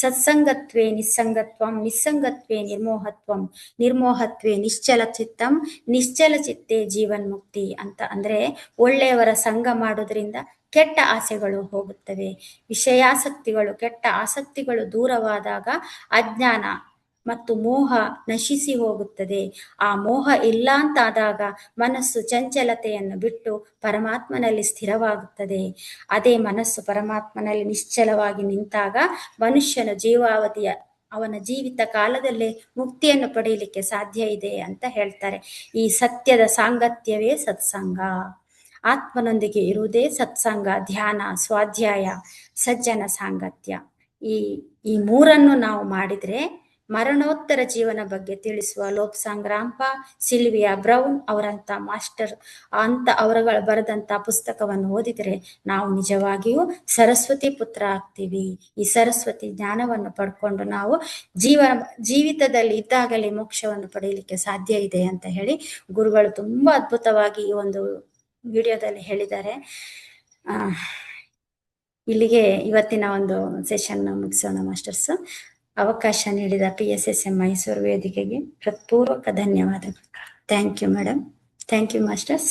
ಸತ್ಸಂಗತ್ವೇ ನಿಸ್ಸಂಗತ್ವಂ, ನಿಸ್ಸಂಗತ್ವೇ ನಿರ್ಮೋಹತ್ವಂ, ನಿರ್ಮೋಹತ್ವೇ ನಿಶ್ಚಲ ಚಿತ್ತಂ, ನಿಶ್ಚಲ ಚಿತ್ತೇ ಜೀವನ್ಮುಕ್ತಿ ಅಂತ. ಅಂದ್ರೆ ಒಳ್ಳೆಯವರ ಸಂಘ ಮಾಡೋದ್ರಿಂದ ಕೆಟ್ಟ ಆಸೆಗಳು ಹೋಗುತ್ತವೆ. ವಿಷಯಾಸಕ್ತಿಗಳು, ಕೆಟ್ಟ ಆಸಕ್ತಿಗಳು ದೂರವಾದಾಗ ಅಜ್ಞಾನ ಮತ್ತು ಮೋಹ ನಶಿಸಿ ಹೋಗುತ್ತದೆ. ಆ ಮೋಹ ಇಲ್ಲ ಅಂತಾದಾಗ ಮನಸ್ಸು ಚಂಚಲತೆಯನ್ನು ಬಿಟ್ಟು ಪರಮಾತ್ಮನಲ್ಲಿ ಸ್ಥಿರವಾಗುತ್ತದೆ. ಅದೇ ಮನಸ್ಸು ಪರಮಾತ್ಮನಲ್ಲಿ ನಿಶ್ಚಲವಾಗಿ ನಿಂತಾಗ ಮನುಷ್ಯನ ಅವನ ಜೀವಿತ ಕಾಲದಲ್ಲೇ ಮುಕ್ತಿಯನ್ನು ಪಡೆಯಲಿಕ್ಕೆ ಸಾಧ್ಯ ಇದೆ ಅಂತ ಹೇಳ್ತಾರೆ. ಈ ಸತ್ಯದ ಸಾಂಗತ್ಯವೇ ಸತ್ಸಂಗ. ಆತ್ಮನೊಂದಿಗೆ ಇರುವುದೇ ಸತ್ಸಂಗ, ಧ್ಯಾನ, ಸ್ವಾಧ್ಯಾಯ, ಸಜ್ಜನ ಸಾಂಗತ್ಯ. ಈ ಮೂರನ್ನು ನಾವು ಮಾಡಿದ್ರೆ ಮರಣೋತ್ತರ ಜೀವನ ಬಗ್ಗೆ ತಿಳಿಸುವ ಲೋಬ್ಸಾಂಗ್ ರಾಂಪ, ಸಿಲ್ವಿಯಾ ಬ್ರೌನ್ ಅವರಂತ ಮಾಸ್ಟರ್ ಅವರುಗಳು ಬರೆದಂತ ಪುಸ್ತಕವನ್ನು ಓದಿದರೆ ನಾವು ನಿಜವಾಗಿಯೂ ಸರಸ್ವತಿ ಪುತ್ರ ಆಗ್ತೀವಿ. ಈ ಸರಸ್ವತಿ ಜ್ಞಾನವನ್ನು ಪಡ್ಕೊಂಡು ನಾವು ಜೀವಿತದಲ್ಲಿ ಇದ್ದಾಗಲೇ ಮೋಕ್ಷವನ್ನು ಪಡೆಯಲಿಕ್ಕೆ ಸಾಧ್ಯ ಇದೆ ಅಂತ ಹೇಳಿ ಗುರುಗಳು ತುಂಬಾ ಅದ್ಭುತವಾಗಿ ಈ ಒಂದು ವಿಡಿಯೋದಲ್ಲಿ ಹೇಳಿದ್ದಾರೆ. ಇಲ್ಲಿಗೆ ಇವತ್ತಿನ ಒಂದು ಸೆಷನ್ ಮುಗಿಸೋಣ ಮಾಸ್ಟರ್ಸ್. ಅವಕಾಶ ನೀಡಿದ PSSM ಮೈಸೂರು ವೇದಿಕೆಗೆ ಹೃತ್ಪೂರ್ವಕ ಧನ್ಯವಾದಗಳು. Thank you madam. Thank you masters.